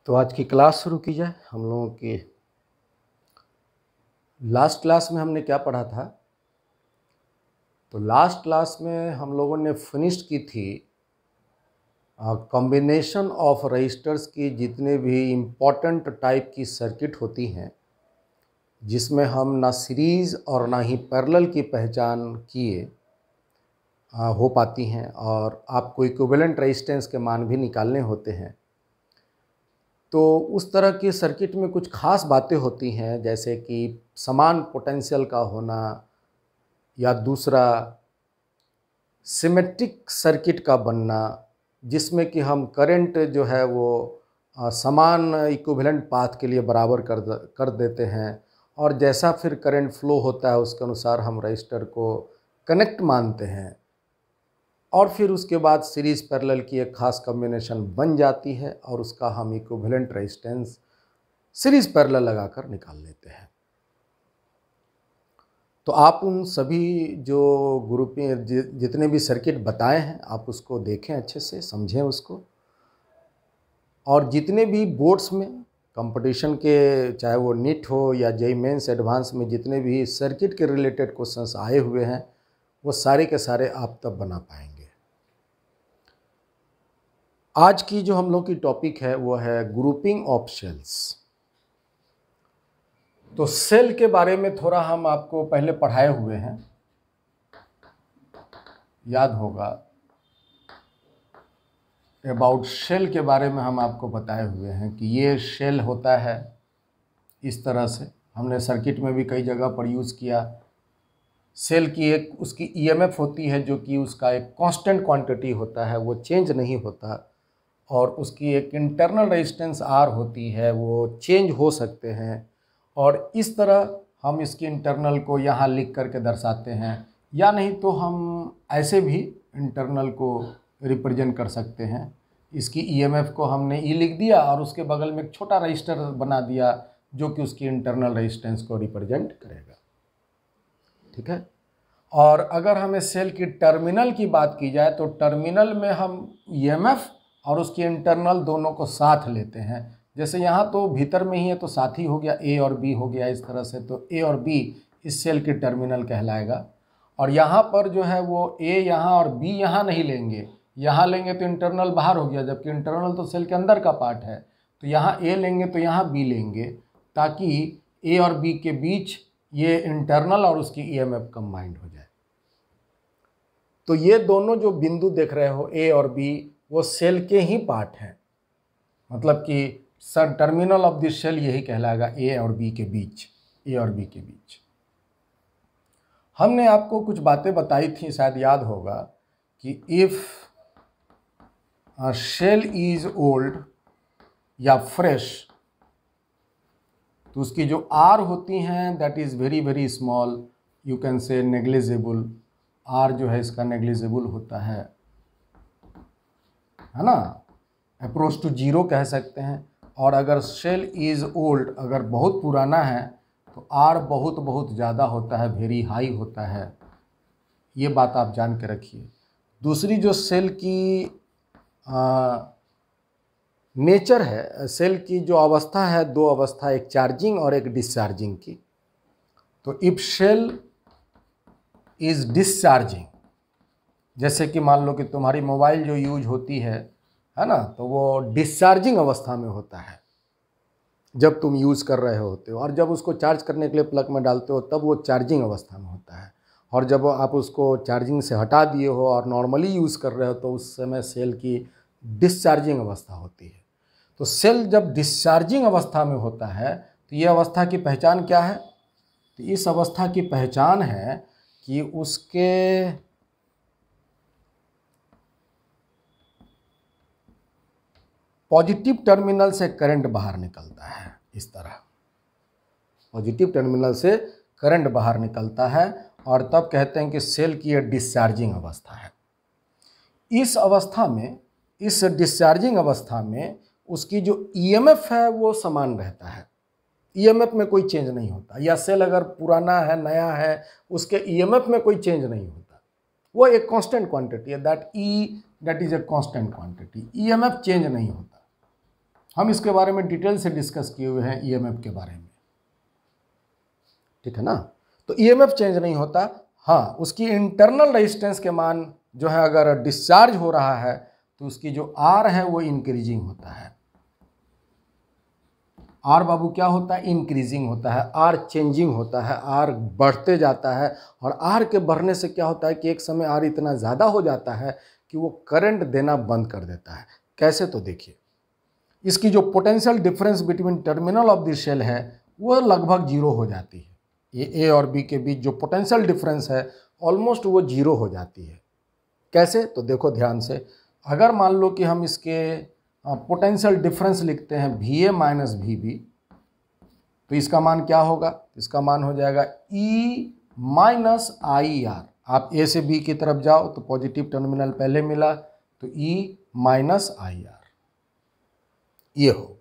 तो आज की क्लास शुरू की जाए। हम लोगों की लास्ट क्लास में हमने क्या पढ़ा था? तो लास्ट क्लास में हम लोगों ने फिनिश की थी कॉम्बिनेशन ऑफ रजिस्टर्स की जितने भी इम्पॉर्टेंट टाइप की सर्किट होती हैं, जिसमें हम ना सीरीज़ और ना ही पैरेलल की पहचान किए हो पाती हैं, और आपको इक्विवेलेंट रेजिस्टेंस के मान भी निकालने होते हैं। तो उस तरह की सर्किट में कुछ खास बातें होती हैं, जैसे कि समान पोटेंशियल का होना, या दूसरा सिमेट्रिक सर्किट का बनना, जिसमें कि हम करंट जो है वो समान इक्विवेलेंट पाथ के लिए बराबर कर देते हैं, और जैसा फिर करंट फ्लो होता है उसके अनुसार हम रजिस्टर को कनेक्ट मानते हैं, और फिर उसके बाद सीरीज़ पैरेलल की एक खास कॉम्बिनेशन बन जाती है, और उसका हम इक्विवेलेंट रेजिस्टेंस सीरीज़ पैरेलल लगाकर निकाल लेते हैं। तो आप उन सभी जो ग्रुप में जितने भी सर्किट बताए हैं, आप उसको देखें, अच्छे से समझें उसको, और जितने भी बोर्ड्स में कंपटीशन के, चाहे वो नीट हो या जेईई मेंस एडवांस में, जितने भी सर्किट के रिलेटेड क्वेश्चंस आए हुए हैं, वो सारे के सारे आप तब बना पाएंगे। आज की जो हम लोग की टॉपिक है वो है ग्रुपिंग ऑफ सेल्स। तो सेल के बारे में थोड़ा हम आपको पहले पढ़ाए हुए हैं, याद होगा। अबाउट सेल के बारे में हम आपको बताए हुए हैं कि ये सेल होता है इस तरह से। हमने सर्किट में भी कई जगह पर यूज़ किया। सेल की एक उसकी ईएमएफ होती है, जो कि उसका एक कांस्टेंट क्वांटिटी होता है, वो चेंज नहीं होता, और उसकी एक इंटरनल रेजिस्टेंस आर होती है, वो चेंज हो सकते हैं। और इस तरह हम इसकी इंटरनल को यहाँ लिख करके दर्शाते हैं, या नहीं तो हम ऐसे भी इंटरनल को रिप्रेजेंट कर सकते हैं। इसकी ईएमएफ को हमने ई लिख दिया, और उसके बगल में एक छोटा रजिस्टर बना दिया जो कि उसकी इंटरनल रेजिस्टेंस को रिप्रेजेंट करेगा। ठीक है। और अगर हमें सेल की टर्मिनल की बात की जाए, तो टर्मिनल में हम ईएमएफ और उसकी इंटरनल दोनों को साथ लेते हैं। जैसे यहाँ तो भीतर में ही है तो साथ ही हो गया, ए और बी हो गया इस तरह से, तो ए और बी इस सेल की टर्मिनल कहलाएगा। और यहाँ पर जो है वो ए यहाँ और बी यहाँ नहीं लेंगे, यहाँ लेंगे तो इंटरनल बाहर हो गया, जबकि इंटरनल तो सेल के अंदर का पार्ट है। तो यहाँ ए लेंगे तो यहाँ बी लेंगे, ताकि ए और बी के बीच ये इंटरनल और उसकी ईएमएफ कंबाइंड हो जाए। तो ये दोनों जो बिंदु देख रहे हो, ए और बी, वो सेल के ही पार्ट हैं। मतलब कि टर्मिनल ऑफ दिस सेल यही कहलाएगा, ए और बी के बीच, ए और बी के बीच। हमने आपको कुछ बातें बताई थी, शायद याद होगा, कि इफ सेल इज ओल्ड या फ्रेश, तो उसकी जो आर होती हैं that is very very small, you can say negligible. R जो है इसका नेग्लिजिबल होता है ना, अप्रोच टू जीरो कह सकते हैं। और अगर सेल इज़ ओल्ड, अगर बहुत पुराना है, तो आर बहुत बहुत ज़्यादा होता है, वेरी हाई होता है। ये बात आप जान के रखिए। दूसरी जो सेल की नेचर है, सेल की जो अवस्था है, दो अवस्था, एक चार्जिंग और एक डिस्चार्जिंग की। तो इफ सेल इज़ डिस्चार्जिंग, जैसे कि मान लो कि तुम्हारी मोबाइल जो यूज होती है ना, तो वो डिस्चार्जिंग अवस्था में होता है जब तुम यूज़ कर रहे होते हो, और जब उसको चार्ज करने के लिए प्लग में डालते हो तब वो चार्जिंग अवस्था में होता है। और जब आप उसको चार्जिंग से हटा दिए हो और नॉर्मली यूज़ कर रहे हो, तो उस समय सेल की डिस्चार्जिंग अवस्था होती है। तो सेल जब डिस्चार्जिंग अवस्था में होता है, तो ये अवस्था की पहचान क्या है? तो इस अवस्था की पहचान है कि उसके पॉजिटिव टर्मिनल से करंट बाहर निकलता है। इस तरह पॉजिटिव टर्मिनल से करंट बाहर निकलता है, और तब कहते हैं कि सेल की यह डिस्चार्जिंग अवस्था है। इस अवस्था में, इस डिस्चार्जिंग अवस्था में उसकी जो ईएमएफ है वो समान रहता है, ईएमएफ में कोई चेंज नहीं होता। या सेल अगर पुराना है, नया है, उसके ईएमएफ में कोई चेंज नहीं होता, वो एक कांस्टेंट क्वांटिटी है, that is a constant quantity, EMF change नहीं होता। हम इसके बारे में डिटेल से डिस्कस किए हुए हैं ईएमएफ के बारे में, ठीक है ना। तो ईएमएफ चेंज नहीं होता, हाँ उसकी इंटरनल रेजिस्टेंस के मान जो है अगर डिस्चार्ज हो रहा है तो उसकी जो आर है वो इंक्रीजिंग होता है। आर बाबू क्या होता है, इंक्रीजिंग होता है, आर चेंजिंग होता है, आर बढ़ते जाता है। और आर के बढ़ने से क्या होता है कि एक समय आर इतना ज़्यादा हो जाता है कि वो करंट देना बंद कर देता है। कैसे, तो देखिए इसकी जो potential difference between terminal of the cell है वो लगभग जीरो हो जाती है। ये ए और बी के बीच जो पोटेंशियल डिफरेंस है ऑलमोस्ट वो जीरो हो जाती है। कैसे, तो देखो ध्यान से, अगर मान लो कि हम इसके पोटेंशियल डिफरेंस लिखते हैं VA माइनस VB, तो इसका मान क्या होगा, इसका मान हो जाएगा E माइनस IR। आप A से B की तरफ जाओ तो पॉजिटिव टर्मिनल पहले मिला तो E माइनस IR ये हो।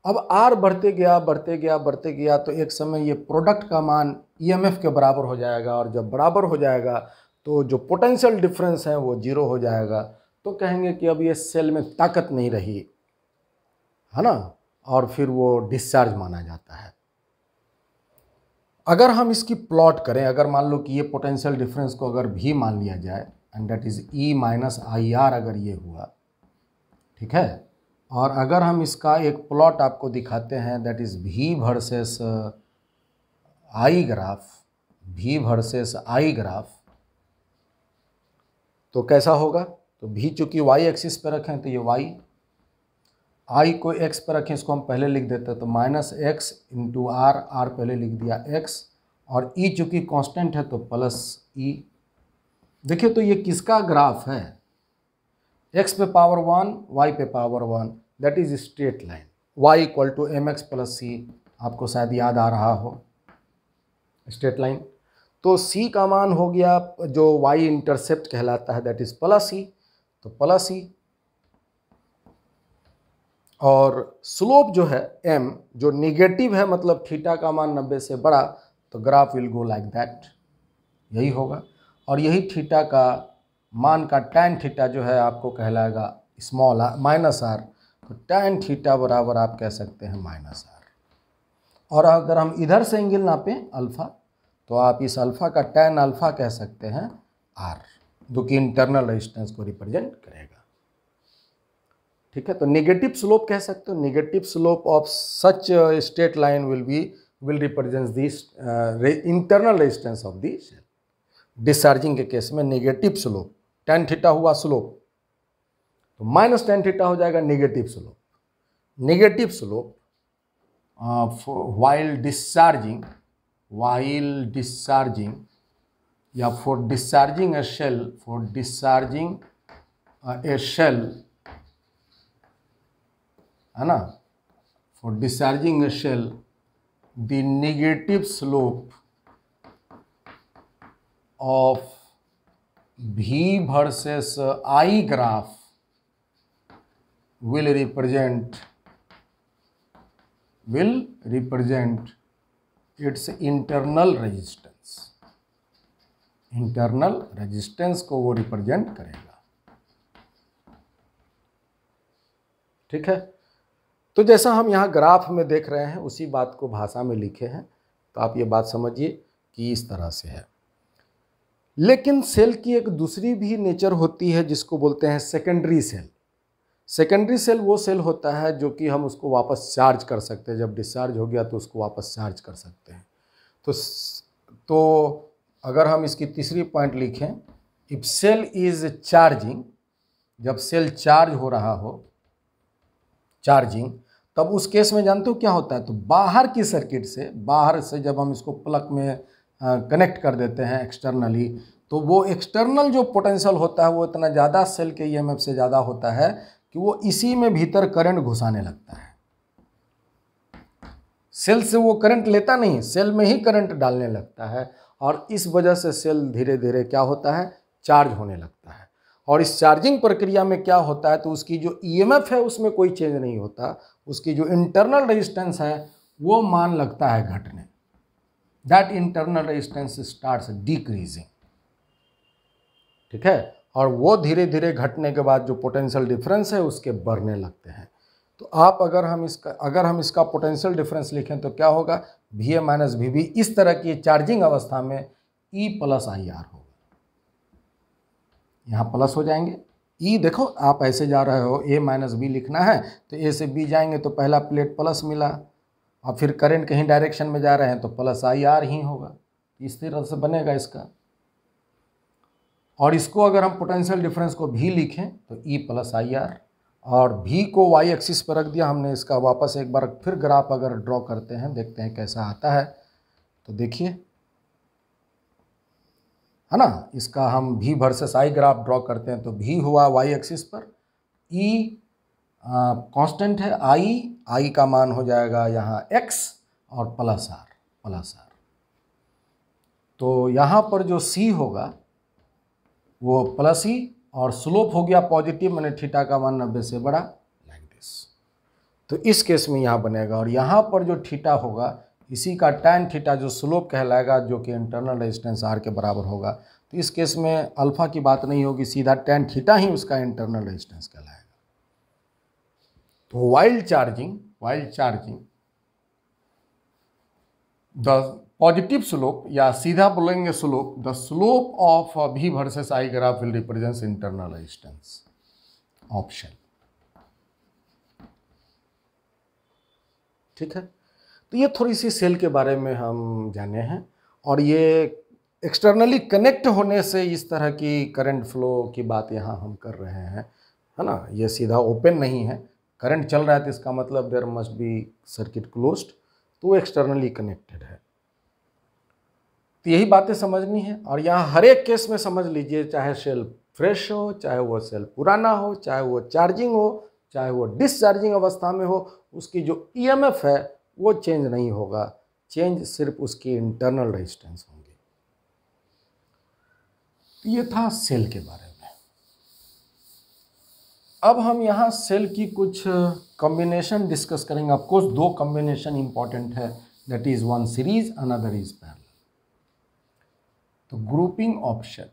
अब R बढ़ते गया बढ़ते गया बढ़ते गया तो एक समय ये प्रोडक्ट का मान EMF के बराबर हो जाएगा, और जब बराबर हो जाएगा तो जो पोटेंशियल डिफरेंस है वो जीरो हो जाएगा। तो कहेंगे कि अब ये सेल में ताकत नहीं रही है ना, और फिर वो डिस्चार्ज माना जाता है। अगर हम इसकी प्लॉट करें, अगर मान लो कि ये पोटेंशियल डिफरेंस को अगर भी मान लिया जाए and that is E minus IR अगर ये हुआ, ठीक है, और अगर हम इसका एक प्लॉट आपको दिखाते हैं that is V versus I graph, V versus I graph, तो कैसा होगा, तो V चूँकि Y एक्सिस पर रखें तो ये Y, I को X पर रखें, इसको हम पहले लिख देते तो minus x into r, r पहले लिख दिया X, और E चूँकि कांस्टेंट है तो प्लस E। देखिए तो ये किसका ग्राफ है, X पे पावर 1 Y पे power 1, that is straight line, Y equal to MX plus C, आपको शायद याद आ रहा हो स्ट्रेट लाइन। तो C का मान हो गया जो Y इंटरसेप्ट कहलाता है दैट इज प्लस E, तो प्लस E, और स्लोप जो है M जो निगेटिव है, मतलब थीटा का मान 90 से बड़ा, तो graph will go like that, यही होगा। और यही थीटा का मान का टैन थीटा जो है आपको कहलाएगा स्मॉल माइनस R, तो टैन थीटा बराबर आप कह सकते हैं माइनस R। और अगर हम इधर से एंगल नापें अल्फ़ा, तो आप इस अल्फ़ा का टैन अल्फ़ा कह सकते हैं R, जो कि इंटरनल रेजिस्टेंस को रिप्रेजेंट करेगा, ठीक है। तो नेगेटिव स्लोप कह सकते हो, negative slope of such straight line will represent this internal resistance of the cell. Discharging के केस में नेगेटिव स्लोप, tan थीटा हुआ स्लोप, तो माइनस tan थीटा हो जाएगा negative slope. Negative slope while discharging या for discharging a shell, है ना, for discharging a shell, the negative slope of V versus I graph will represent its internal resistance को वो represent करेगा, ठीक है। तो जैसा हम यहाँ ग्राफ में देख रहे हैं उसी बात को भाषा में लिखे हैं, तो आप ये बात समझिए कि इस तरह से है। लेकिन सेल की एक दूसरी भी नेचर होती है जिसको बोलते हैं सेकेंडरी सेल। सेकेंडरी सेल वो सेल होता है जो कि हम उसको वापस चार्ज कर सकते हैं, जब डिस्चार्ज हो गया तो उसको वापस चार्ज कर सकते हैं। तो अगर हम इसकी तीसरी पॉइंट लिखें, इफ सेल इज चार्जिंग, जब सेल चार्ज हो रहा हो, चार्जिंग, तब उस केस में जानते हो क्या होता है, तो बाहर की सर्किट से, बाहर से जब हम इसको प्लग में कनेक्ट कर देते हैं एक्सटर्नली, तो वो एक्सटर्नल जो पोटेंशियल होता है वो इतना ज़्यादा सेल के ईएमएफ से ज़्यादा होता है कि वो इसी में भीतर करंट घुसाने लगता है। सेल से वो करंट लेता नहीं, सेल में ही करंट डालने लगता है, और इस वजह से सेल धीरे धीरे क्या होता है, चार्ज होने लगता है। और इस चार्जिंग प्रक्रिया में क्या होता है, तो उसकी जो ईएमएफ है उसमें कोई चेंज नहीं होता, उसकी जो इंटरनल रेजिस्टेंस है वो मान लगता है घटने। That internal resistance starts decreasing, ठीक है। और वो धीरे धीरे घटने के बाद जो पोटेंशियल डिफरेंस है उसके बढ़ने लगते हैं। तो आप अगर हम इसका पोटेंशियल डिफरेंस लिखें तो क्या होगा, VA माइनस VB इस तरह की चार्जिंग अवस्था में E प्लस IR होगा। यहाँ प्लस हो जाएंगे, E देखो आप ऐसे जा रहे हो, A माइनस B लिखना है तो A से B जाएंगे तो पहला प्लेट प्लस मिला, और फिर करंट कहीं डायरेक्शन में जा रहे हैं तो प्लस IR ही होगा। इस तरह से बनेगा इसका। और इसको अगर हम पोटेंशियल डिफरेंस को V लिखें तो E प्लस IR, और V को Y एक्सिस पर रख दिया हमने। इसका वापस एक बार फिर ग्राफ अगर ड्रॉ करते हैं, देखते हैं कैसा आता है। तो देखिए, है ना, इसका हम V versus I graph draw करते हैं तो V हुआ Y एक्सिस पर, E कांस्टेंट है, I का मान हो जाएगा यहाँ X और प्लस R। तो यहाँ पर जो C होगा वो प्लस E, और स्लोप हो गया पॉजिटिव, मैंने थीटा का मान 90 से बड़ा, लाइक दिस। तो इस केस में यहाँ बनेगा, और यहाँ पर जो थीटा होगा इसी का टैन थीटा जो स्लोप कहलाएगा, जो कि इंटरनल रेजिस्टेंस R के बराबर होगा। तो इस केस में अल्फा की बात नहीं होगी, सीधा टैन थीटा ही उसका इंटरनल रेजिस्टेंस कहलाएगा। तो while charging the positive slope, या सीधा बोलेंगे slope, the slope of V versus I graph will represent internal resistance option. ठीक है, तो ये थोड़ी सी सेल के बारे में हम जाने हैं, और ये एक्सटर्नली कनेक्ट होने से इस तरह की करंट फ्लो की बात यहाँ हम कर रहे हैं, है ना। ये सीधा ओपन नहीं है, करंट चल रहा है तो इसका मतलब there must be circuit closed, तो वो एक्सटर्नली कनेक्टेड है। तो यही बातें समझनी है, और यहाँ हर एक केस में समझ लीजिए, चाहे सेल फ्रेश हो, चाहे वो सेल पुराना हो, चाहे वो चार्जिंग हो, चाहे वो डिस्चार्जिंग अवस्था में हो, उसकी जो EMF है वो चेंज नहीं होगा, चेंज सिर्फ उसकी इंटरनल रेजिस्टेंस होंगी। तो ये था सेल के बारे में। अब हम यहाँ सेल की कुछ कॉम्बिनेशन डिस्कस करेंगे। ऑफकोर्स 2 कॉम्बिनेशन इंपॉर्टेंट है, that is one series, another is parallel. तो ग्रुपिंग ऑप्शन,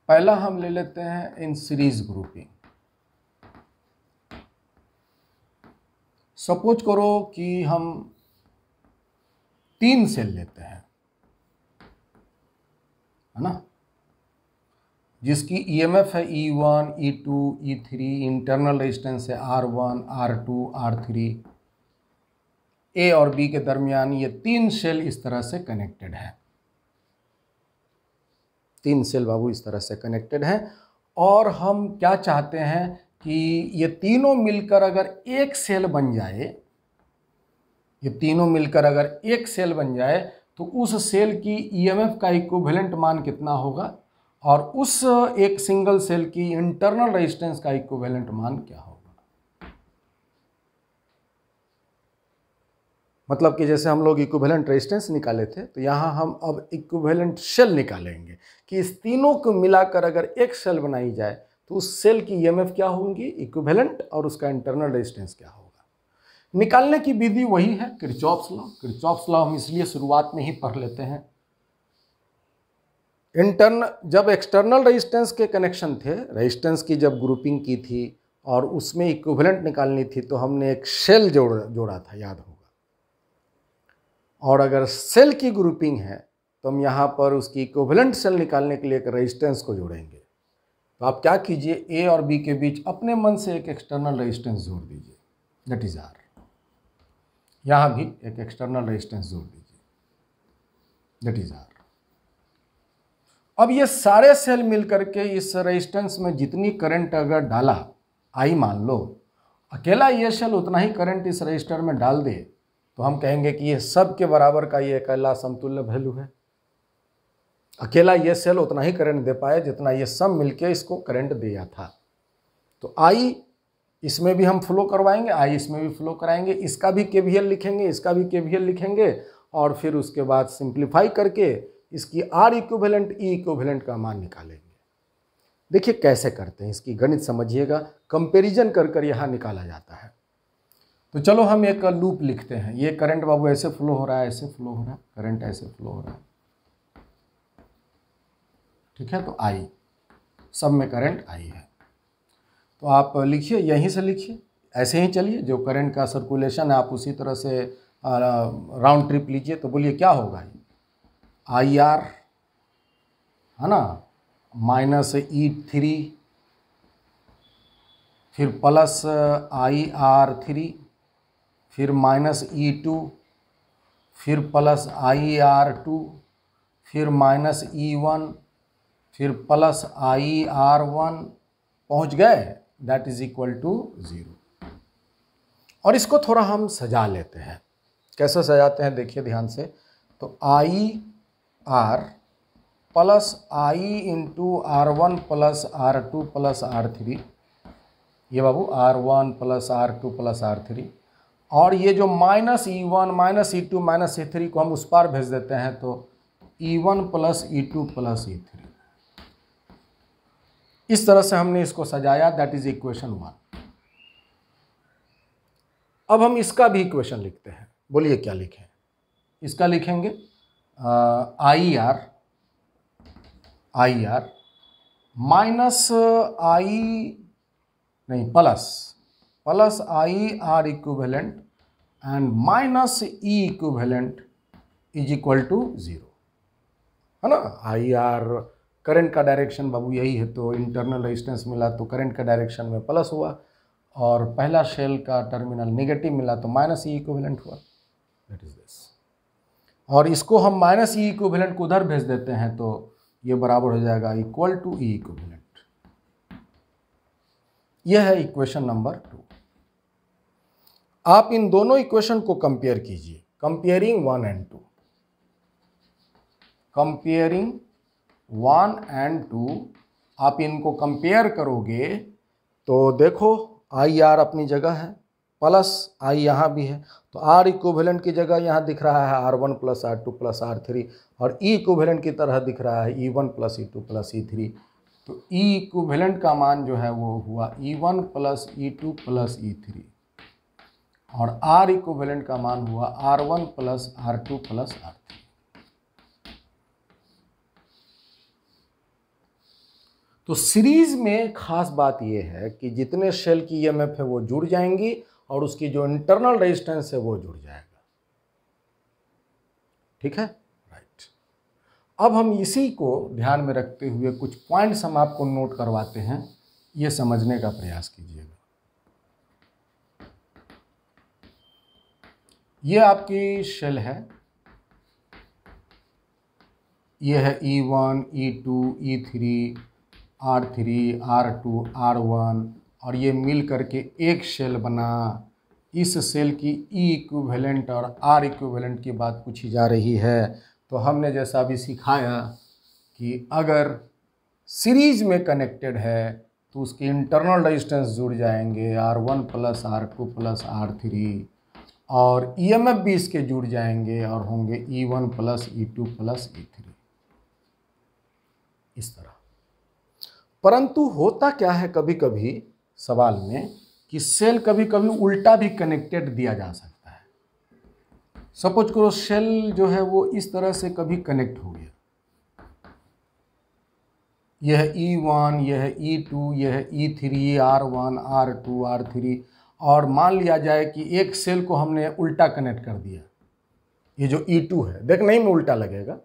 पहला हम ले लेते हैं इन सीरीज ग्रुपिंग। सपोज करो कि हम 3 सेल लेते हैं, है ना, जिसकी EMF है E1, E2, E3, internal resistance है R1, R2, R3, A और B के दरमियान ये 3 सेल इस तरह से कनेक्टेड है। 3 सेल बाबू इस तरह से कनेक्टेड हैं, और हम क्या चाहते हैं कि ये तीनों मिलकर अगर एक सेल बन जाए, ये तीनों मिलकर अगर एक सेल बन जाए तो उस सेल की EMF का इक्विवेलेंट मान कितना होगा, और उस एक सिंगल सेल की इंटरनल रेजिस्टेंस का इक्विवेलेंट मान क्या होगा। मतलब कि जैसे हम लोग इक्विवेलेंट रेजिस्टेंस निकाले थे, तो यहाँ हम अब इक्विवेलेंट सेल निकालेंगे कि इस तीनों को मिलाकर अगर एक सेल बनाई जाए तो उस सेल की EMF क्या होंगी, इक्विवेलेंट, और उसका इंटरनल रेजिस्टेंस क्या होगा। निकालने की विधि वही है, किरचॉफ्स लॉ। किरचॉफ्स लॉ हम इसलिए शुरुआत में ही पढ़ लेते हैं। जब एक्सटर्नल रेजिस्टेंस के कनेक्शन थे, रेजिस्टेंस की जब ग्रुपिंग की थी और उसमें इक्विवेलेंट निकालनी थी, तो हमने एक सेल जोड़ा था, याद होगा। और अगर सेल की ग्रुपिंग है तो हम यहाँ पर उसकी इक्विवेलेंट सेल निकालने के लिए एक रेजिस्टेंस को जोड़ेंगे। तो आप क्या कीजिए, A और B के बीच अपने मन से एक एक्सटर्नल रेजिस्टेंस जोड़ दीजिए, दैट इज R। यहाँ भी एक एक्सटर्नल रेजिस्टेंस जोड़ दीजिए, दैट इज R। अब ये सारे सेल मिलकर के इस रेजिस्टेंस में जितनी करंट अगर डाला, I मान लो, अकेला ये सेल उतना ही करंट इस रजिस्टर में डाल दे, तो हम कहेंगे कि ये सब के बराबर का ये अकेला समतुल्य वैल्यू है। अकेला ये सेल उतना ही करंट दे पाए जितना ये सब मिलके इसको करंट दिया था। तो I इसमें भी हम फ्लो करवाएंगे, I इसमें भी फ्लो कराएंगे, इसका भी KVL लिखेंगे, इसका भी KVL लिखेंगे, और फिर उसके बाद सिंप्लीफाई करके इसकी R इक्विवेलेंट, E इक्विवेलेंट का मान निकालेंगे। देखिए कैसे करते हैं, इसकी गणित समझिएगा, कंपैरिजन कर कर यहाँ निकाला जाता है। तो चलो हम एक लूप लिखते हैं। ये करंट बाबू ऐसे फ्लो हो रहा है, ऐसे फ्लो हो रहा है, करंट ऐसे फ्लो हो रहा है। ठीक है, तो आई, सब में करंट आई है। तो आप लिखिए, यहीं से लिखिए, ऐसे ही चलिए, जो करंट का सर्कुलेशन है आप उसी तरह से राउंड ट्रिप लीजिए। तो बोलिए क्या होगा, आई आर है ना, माइनस E3, फिर प्लस IR3, फिर माइनस E2, फिर प्लस IR2, फिर माइनस E1, फिर प्लस IR1, पहुंच गए, दैट इज इक्वल टू 0। और इसको थोड़ा हम सजा लेते हैं। कैसे सजाते हैं देखिए ध्यान से। तो IR plus I into R1 plus R2 plus R3, ये बाबू R1 plus R2 plus R3, और ये जो minus E1 minus E2 minus E3 को हम उस पार भेज देते हैं, तो E1 plus E2 plus E3। इस तरह से हमने इसको सजाया, दैट इज इक्वेशन 1। अब हम इसका भी इक्वेशन लिखते हैं। बोलिए क्या लिखें, इसका लिखेंगे IR minus plus IR equivalent and minus E equivalent is equal to 0, है ना। IR करंट का डायरेक्शन बाबू यही है, तो इंटरनल रेजिस्टेंस मिला तो करंट का डायरेक्शन में प्लस हुआ, और पहला शेल का टर्मिनल नेगेटिव मिला तो माइनस E इक्विवेलेंट हुआ, दैट इज दिस। और इसको हम माइनस E इक्विवेलेंट को उधर भेज देते हैं, तो ये बराबर हो जाएगा इक्वल टू E इक्विवेलेंट। यह है इक्वेशन नंबर 2। आप इन दोनों इक्वेशन को कंपेयर कीजिए, कंपेयरिंग 1 एंड 2, कंपेयरिंग 1 एंड 2। आप इनको कंपेयर करोगे तो देखो IR अपनी जगह है, प्लस I यहाँ भी है, तो R इक्विवेलेंट की जगह यहाँ दिख रहा है R1 plus R2 plus R3, और E इक्विवेलेंट की तरह दिख रहा है E1 plus E2 plus E3। तो E इक्विवेलेंट का मान जो है वो हुआ E1 plus E2 plus E3, और R इक्विवेलेंट का मान हुआ R1 plus R2 plus R3। तो सीरीज में खास बात यह है कि जितने शेल की EMF है वो जुड़ जाएंगी, और उसकी जो इंटरनल रेजिस्टेंस है वो जुड़ जाएगा, ठीक है, राइट। अब हम इसी को ध्यान में रखते हुए कुछ पॉइंट्स हम आपको नोट करवाते हैं, ये समझने का प्रयास कीजिएगा। ये आपकी शेल है, ये है E1 E2 E3 R3 R2 R1, और ये मिल करके एक शेल बना। इस शेल की E इक्विवेलेंट और R इक्विवेलेंट की बात पूछी जा रही है। तो हमने जैसा अभी सिखाया कि अगर सीरीज में कनेक्टेड है तो उसके इंटरनल रेजिस्टेंस जुड़ जाएंगे R1 plus R2 plus R3, और EMF भी इसके जुड़ जाएंगे और होंगे E1 plus E2 plus E3, इस तरह। परंतु होता क्या है कभी कभी सवाल में कि सेल कभी कभी उल्टा भी कनेक्टेड दिया जा सकता है। सपोज करो सेल जो है वो इस तरह से कभी कनेक्ट हो गया, यह है E1, यह है E2, यह है E3, R1 R2 R3, और मान लिया जाए कि एक सेल को हमने उल्टा कनेक्ट कर दिया। ये जो E2 है, देख नहीं में उल्टा लगेगा,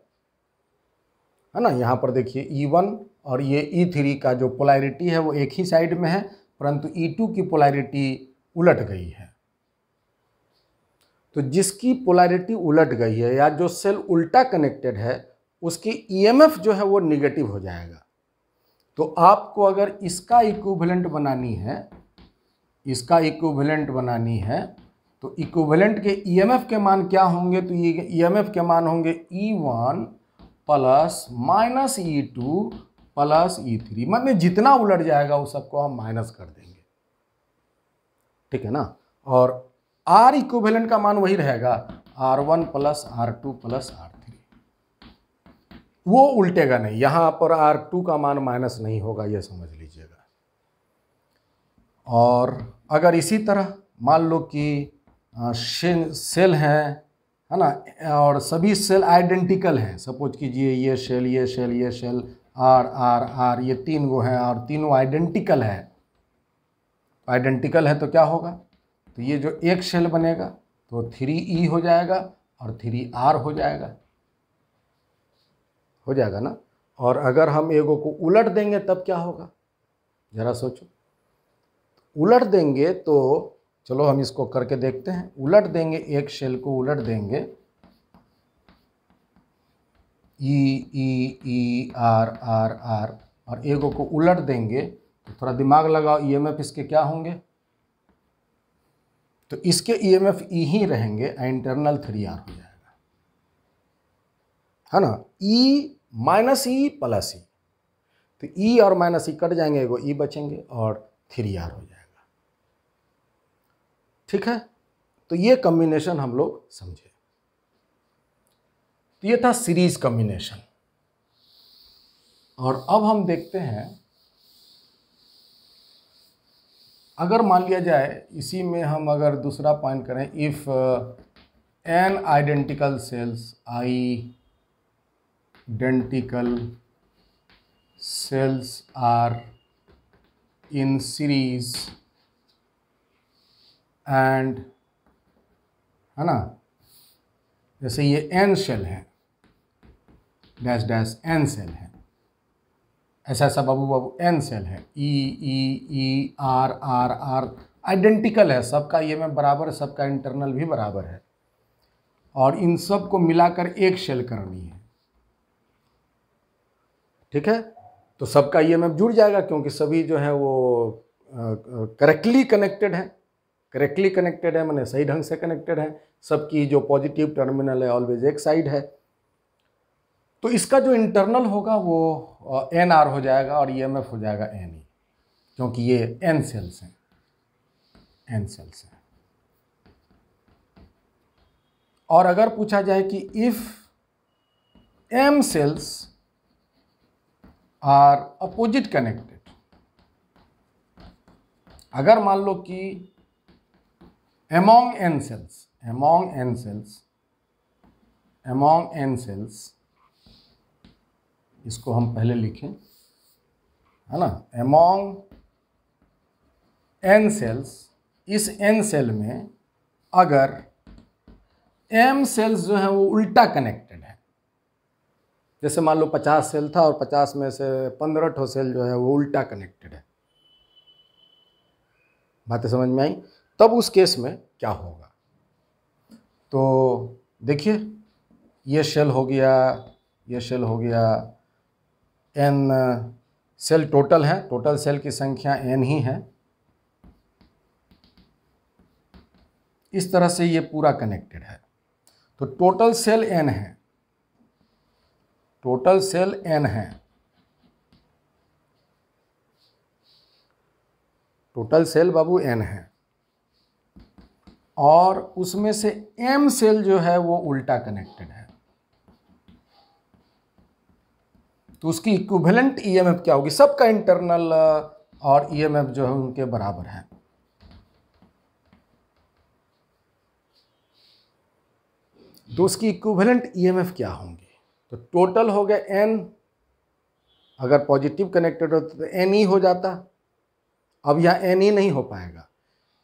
है ना। यहाँ पर देखिए E1 और ये E3 का जो पोलैरिटी है वो एक ही साइड में है, परंतु E2 की पोलैरिटी उलट गई है। तो जिसकी पोलैरिटी उलट गई है या जो सेल उल्टा कनेक्टेड है उसकी EMF जो है वो निगेटिव हो जाएगा। तो आपको अगर इसका इक्विवेलेंट बनानी है, इसका इक्विवेलेंट बनानी है, तो इक्विवेलेंट के EMF के मान क्या होंगे, तो ये EMF के मान होंगे E1 plus minus E2 plus E3, मतलब जितना उलट जाएगा वो सबको हम माइनस कर देंगे, ठीक है ना। और R इक्विवेलेंट का मान वही रहेगा R1 plus R2 plus R3, वो उल्टेगा नहीं, यहां पर R2 का मान माइनस नहीं होगा, यह समझ लीजिएगा। और अगर इसी तरह मान लो कि सेल है ना, और सभी सेल आइडेंटिकल हैं, सपोज कीजिए ये शेल ये शेल ये शेल आर आर आर, ये 3 गो हैं और तीनों आइडेंटिकल है। आइडेंटिकल है तो क्या होगा, तो ये जो एक शेल बनेगा तो 3E हो जाएगा और 3R हो जाएगा ना। और अगर हम एगो को उलट देंगे तब क्या होगा, ज़रा सोचो। उलट देंगे तो चलो हम इसको करके देखते हैं। उलट देंगे, एक शेल को उलट देंगे, ई E E R R are, और एगो को उलट देंगे तो थोड़ा दिमाग लगाओ, ईएमएफ इसके क्या होंगे, तो इसके ईएमएफ ई ही रहेंगे, इंटरनल 3R हो जाएगा, है ना। ई माइनस ई प्लस ई, तो ई और माइनस ई कट जाएंगे, एगो ई बचेंगे और 3R हो जाएगा। ठीक है, तो ये कॉम्बिनेशन हम लोग समझे। तो ये था सीरीज कॉम्बिनेशन। और अब हम देखते हैं, अगर मान लिया जाए इसी में हम अगर दूसरा पॉइंट करें, if n identical sales, identical cells are in series and, है ना, जैसे ये n शेल है, डैश डैश n सेल है, ऐसा ऐसा बाबू बाबू n सेल है, E E E R R R, identical है, सबका ईएमएफ बराबर है, सबका इंटरनल भी बराबर है, और इन सब को मिलाकर एक शेल करनी है। ठीक है, तो सबका ईएमएफ जुड़ जाएगा क्योंकि सभी जो है वो करेक्टली कनेक्टेड है। करेक्टली कनेक्टेड है माने सही ढंग से कनेक्टेड है, सबकी जो पॉजिटिव टर्मिनल है ऑलवेज एक साइड है। तो इसका जो इंटरनल होगा वो NR हो जाएगा और ईएमएफ हो जाएगा NE, क्योंकि ये N सेल्स हैं, N सेल्स हैं। और अगर पूछा जाए कि if M cells are opposite connected, अगर मान लो कि among n cells, इसको हम पहले लिखें, है ना, among n cells, इस n सेल में अगर m सेल्स जो है वो उल्टा कनेक्टेड है, जैसे मान लो 50 सेल था और 50 में से 15 ठो सेल जो है वो उल्टा कनेक्टेड है, बातें समझ में आई, तब उस केस में क्या होगा। तो देखिए, ये शेल हो गया, ये शेल हो गया, n सेल टोटल है, टोटल सेल की संख्या n ही है। इस तरह से ये पूरा कनेक्टेड है, तो टोटल सेल n है, टोटल सेल n है, टोटल सेल बाबू n है, और उसमें से m सेल जो है वो उल्टा कनेक्टेड है, तो उसकी इक्विवेलेंट ईएमएफ क्या होगी, सबका इंटरनल और ईएमएफ जो है उनके बराबर है। तो उसकी इक्विवेलेंट ईएमएफ क्या होंगी, तो टोटल हो गया n, अगर पॉजिटिव कनेक्टेड होता तो NE हो जाता, अब यहाँ NE नहीं हो पाएगा,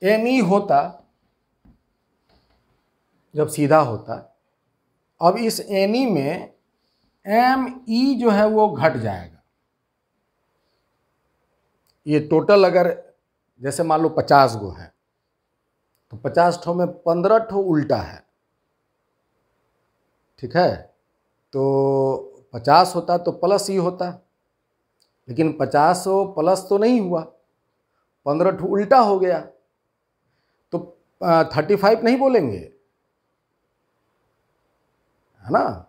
NE होता जब सीधा होता, अब इस NE में ME जो है वो घट जाएगा। ये टोटल अगर जैसे मान लो 50 गो है तो 50 ठो में 15 ठो उल्टा है, ठीक है, तो 50 होता तो प्लस ई होता, लेकिन 50 प्लस तो नहीं हुआ, 15 ठो उल्टा हो गया, तो 35 नहीं बोलेंगे, है ना।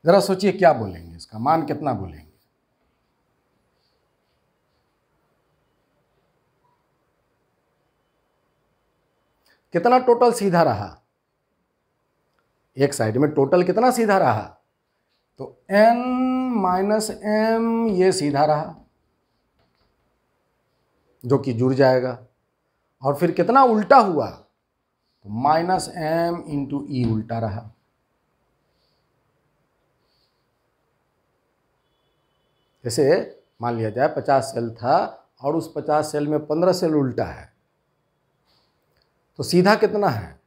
जरा सोचिए क्या बोलेंगे, इसका मान कितना बोलेंगे, कितना टोटल सीधा रहा, एक साइड में टोटल कितना सीधा रहा, तो n माइनस m ये सीधा रहा जो कि जुड़ जाएगा, और फिर कितना उल्टा हुआ, तो माइनस m इंटू ई उल्टा रहा, जैसे मान लिया जाए 50 सेल था और उस 50 सेल में 15 सेल उल्टा है, तो सीधा कितना है?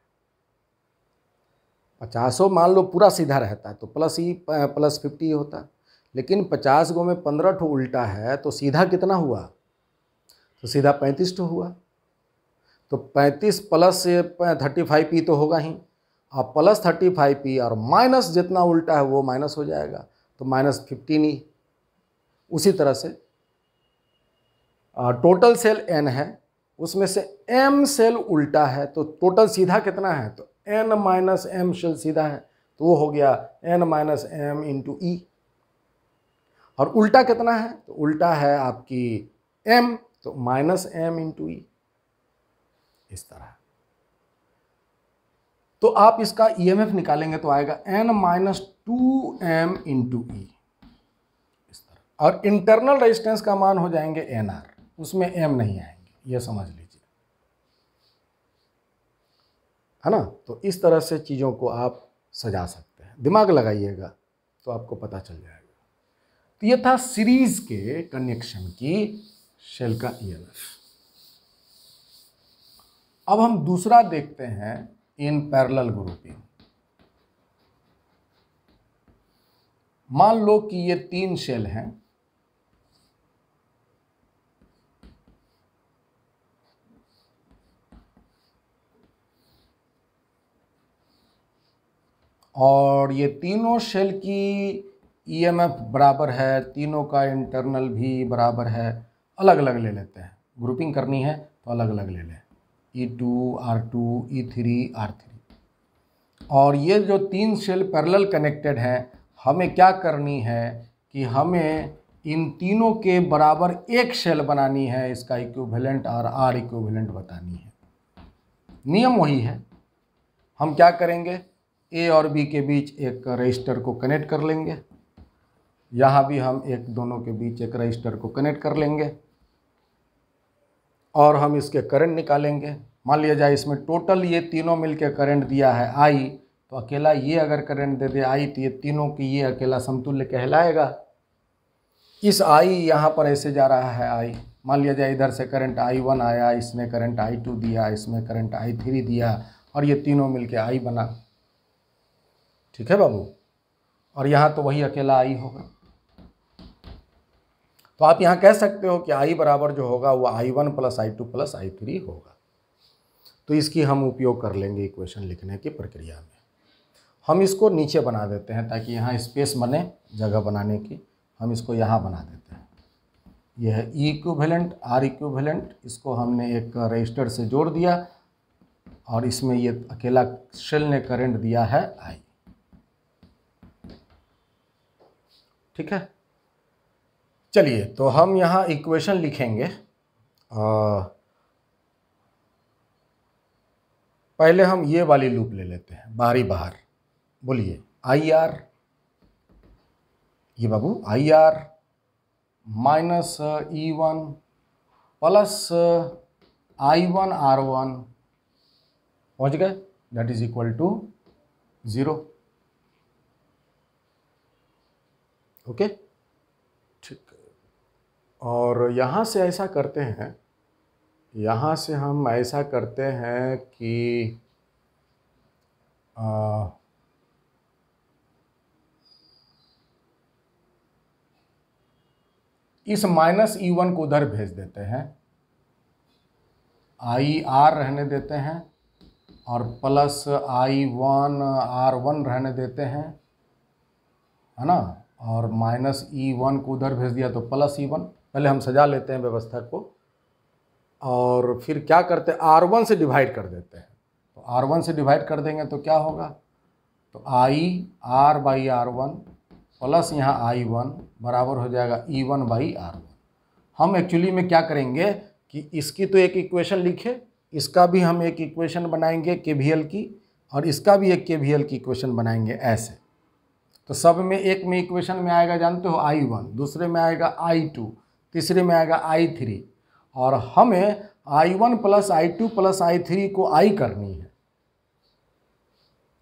50 मान लो पूरा सीधा रहता है तो +50 होता, लेकिन 50 गो में 15 ठो उल्टा है तो सीधा कितना हुआ? तो सीधा 35 ठो हुआ। तो 35 प्लस 35p तो होगा ही, और प्लस 35p और माइनस जितना उल्टा है वो माइनस हो जाएगा, तो -15 ही। उसी तरह से टोटल सेल n है, उसमें से m सेल उल्टा है, तो टोटल सीधा कितना है? तो n माइनस m सेल सीधा है, तो वो हो गया n माइनस m इंटू ई। और उल्टा कितना है? तो उल्टा है आपकी m, तो -m इंटू ई। इस तरह तो आप इसका EMF निकालेंगे तो आएगा n-2m इंटू ई, इस तरह। और इंटरनल रेजिस्टेंस का मान हो जाएंगे NR, उसमें m नहीं आएंगे, ये समझ लीजिए, है ना। तो इस तरह से चीज़ों को आप सजा सकते हैं, दिमाग लगाइएगा तो आपको पता चल जाएगा। तो ये था सीरीज के कनेक्शन की शेल का EMF। अब हम दूसरा देखते हैं इन पैरेलल ग्रुपिंग। मान लो कि ये 3 शेल हैं, और ये तीनों शेल की EMF बराबर है, तीनों का इंटरनल भी बराबर है। अलग अलग ले लेते हैं, ग्रुपिंग करनी है तो अलग अलग ले लें, E2 R2 E3 R3। और ये जो 3 शेल पैरेलल कनेक्टेड हैं, हमें क्या करनी है कि हमें इन तीनों के बराबर एक शेल बनानी है, इसका इक्विवेलेंट और R इक्विवेलेंट बतानी है। नियम वही है। हम क्या करेंगे, A और B के बीच एक रजिस्टर को कनेक्ट कर लेंगे, यहाँ भी हम दोनों के बीच एक रजिस्टर को कनेक्ट कर लेंगे, और हम इसके करंट निकालेंगे। मान लिया जाए इसमें टोटल ये तीनों मिलके करंट दिया है I, तो अकेला ये अगर करंट दे दे I, तो ये तीनों की ये अकेला समतुल्य कहलाएगा। इस I यहाँ पर ऐसे जा रहा है I, मान लिया जाए इधर से करंट I1 आया, इसने करंट I2 दिया, इसमें करंट I3 दिया, और ये तीनों मिलके I बना। ठीक है बाबू। और यहाँ तो वही अकेला I होगा। तो आप यहाँ कह सकते हो कि I बराबर जो होगा वो I1 plus I2 plus I3 होगा। तो इसकी हम उपयोग कर लेंगे इक्वेशन लिखने की प्रक्रिया में। हम इसको नीचे बना देते हैं ताकि यहाँ स्पेस बने जगह बनाने की। हम इसको यहाँ बना देते हैं। यह है E इक्विवेलेंट R इक्विवेलेंट, इसको हमने एक रजिस्टर से जोड़ दिया, और इसमें ये अकेला शेल ने करंट दिया है I। ठीक है, चलिए तो हम यहाँ इक्वेशन लिखेंगे। पहले हम ये वाली लूप ले लेते हैं, बाहरी बाहर। बोलिए IR, ये बाबू IR minus E1 plus I1 R1, पहुँच गए, that is equal to 0। Okay, ठीक। और यहाँ से ऐसा करते हैं, यहाँ से हम ऐसा करते हैं कि इस माइनस E1 को उधर भेज देते हैं, IR रहने देते हैं, और प्लस I1 R1 रहने देते हैं, है ना। और माइनस E1 को उधर भेज दिया तो प्लस E1। पहले हम सजा लेते हैं व्यवस्था को, और फिर क्या करते हैं, R1 से डिवाइड कर देते हैं। तो R1 से डिवाइड कर देंगे तो क्या होगा, तो IR बाई R1 प्लस यहाँ I1 बराबर हो जाएगा E1 बाई R1। हम एक्चुअली में क्या करेंगे कि इसकी तो एक इक्वेशन लिखे, इसका भी हम एक इक्वेशन बनाएंगे KVL की, और इसका भी एक KVL की इक्वेशन बनाएंगे ऐसे। तो सब में एक में इक्वेशन में आएगा जानते हो I1, दूसरे में आएगा I2, तीसरे में आएगा I3, और हमें I1 plus I2 plus I3 को I करनी है।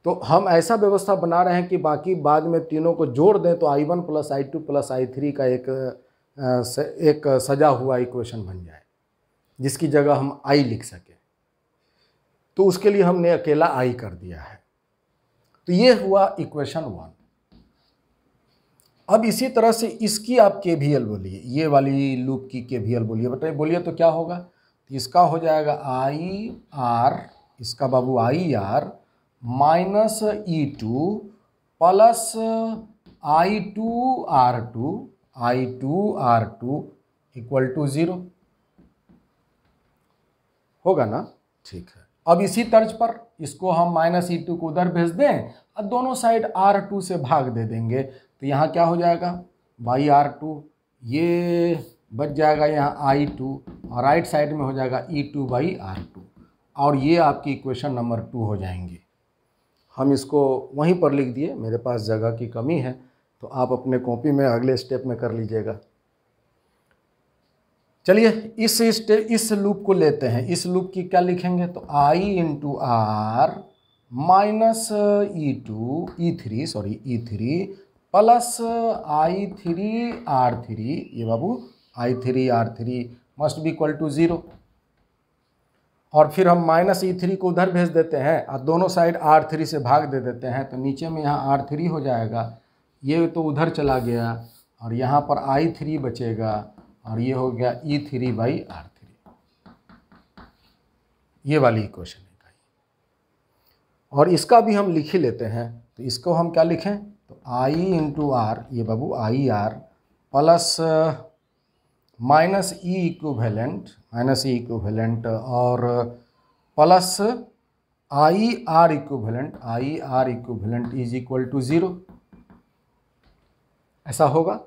तो हम ऐसा व्यवस्था बना रहे हैं कि बाकी बाद में तीनों को जोड़ दें तो I1 + I2 + I3 का एक सजा हुआ इक्वेशन बन जाए, जिसकी जगह हम I लिख सकें। तो उसके लिए हमने अकेला I कर दिया है। तो ये हुआ इक्वेशन 1। अब इसी तरह से इसकी आप KVL बोलिए, ये वाली लूप की KVL बोलिए। बताइए, बोलिए तो क्या होगा? तो इसका हो जाएगा IR, इसका बाबू IR minus E2 plus I2R2 equal to 0 होगा ना? ठीक है। अब इसी तर्ज पर इसको हम माइनस E2 को उधर भेज दें और दोनों साइड R2 से भाग दे देंगे। तो यहाँ क्या हो जाएगा? बाई R2, ये बच जाएगा यहाँ I2 और राइट साइड में हो जाएगा E2/R2 और ये आपकी इक्वेशन नंबर 2 हो जाएंगी। हम इसको वहीं पर लिख दिए, मेरे पास जगह की कमी है, तो आप अपने कॉपी में अगले स्टेप में कर लीजिएगा। चलिए इस लूप को लेते हैं। इस लूप की क्या लिखेंगे? तो I × R minus E3 plus I3R3, ये बाबू I3R3 must be equal to 0। और फिर हम माइनस E3 को उधर भेज देते हैं और दोनों साइड R3 से भाग दे देते हैं। तो नीचे में यहाँ R3 हो जाएगा, ये तो उधर चला गया और यहाँ पर I3 बचेगा और ये हो गया E3/R3। ये वाली इक्वेशन है। और इसका भी हम लिख ही लेते हैं। तो इसको हम क्या लिखें? तो I × R, ये बाबू IR plus minus E equivalent और plus IR equivalent is equal to 0। ऐसा होगा।